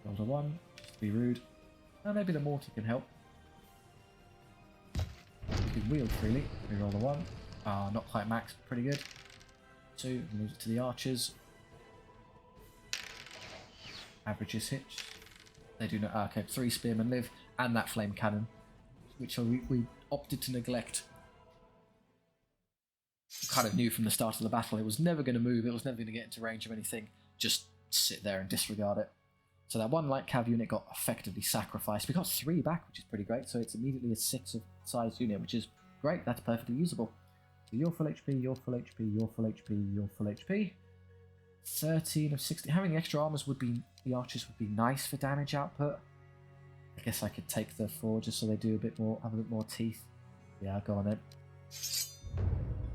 Roll a 1, just to be rude. Maybe the mortar can help. You can wield freely. Reroll a 1. Not quite max, but pretty good. 2, move it to the archers. Averages hit. They do not. Okay, 3 spearmen live, and that flame cannon, which we opted to neglect. Kind of knew from the start of the battle it was never going to move, it was never going to get into range of anything, just sit there and disregard it. So that 1 light cav unit got effectively sacrificed. We got 3 back, which is pretty great, so it's immediately a 6 of size unit, which is great, that's perfectly usable. So you're full HP, you're full HP, you're full HP, you're full HP. 13 of 60. Having extra armors would be, the archers would be nice for damage output. I guess I could take the 4 just so they do a bit more, have a bit more teeth. Yeah, go on then.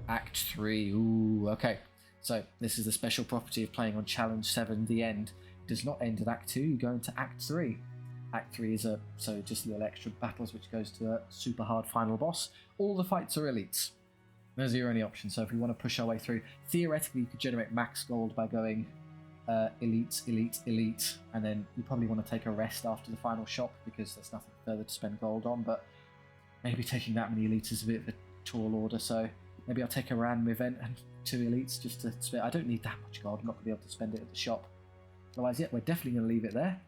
Act 3. Ooh, okay. So this is the special property of playing on Challenge 7. The end does not end at Act 2. You go into Act 3. Act 3 is so just little extra battles, which goes to a super hard final boss. All the fights are elites. Those are your only options. So if we want to push our way through, theoretically you could generate max gold by going elite, elite, elite, and then you probably want to take a rest after the final shop because there's nothing further to spend gold on, but maybe taking that many elites is a bit of a tall order, so maybe I'll take a random event and 2 elites just to spend. I don't need that much gold, I'm not going to be able to spend it at the shop. Otherwise, yeah, we're definitely going to leave it there.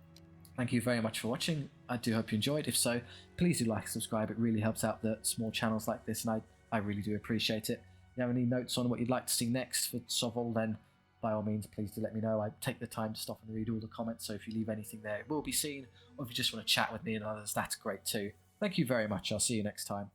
Thank you very much for watching. I do hope you enjoyed. If so, please do like and subscribe. It really helps out the small channels like this, and I really do appreciate it. If you have any notes on what you'd like to see next for SOVL, then by all means, please do let me know. I take the time to stop and read all the comments, so if you leave anything there, it will be seen. Or if you just want to chat with me and others, that's great too. Thank you very much. I'll see you next time.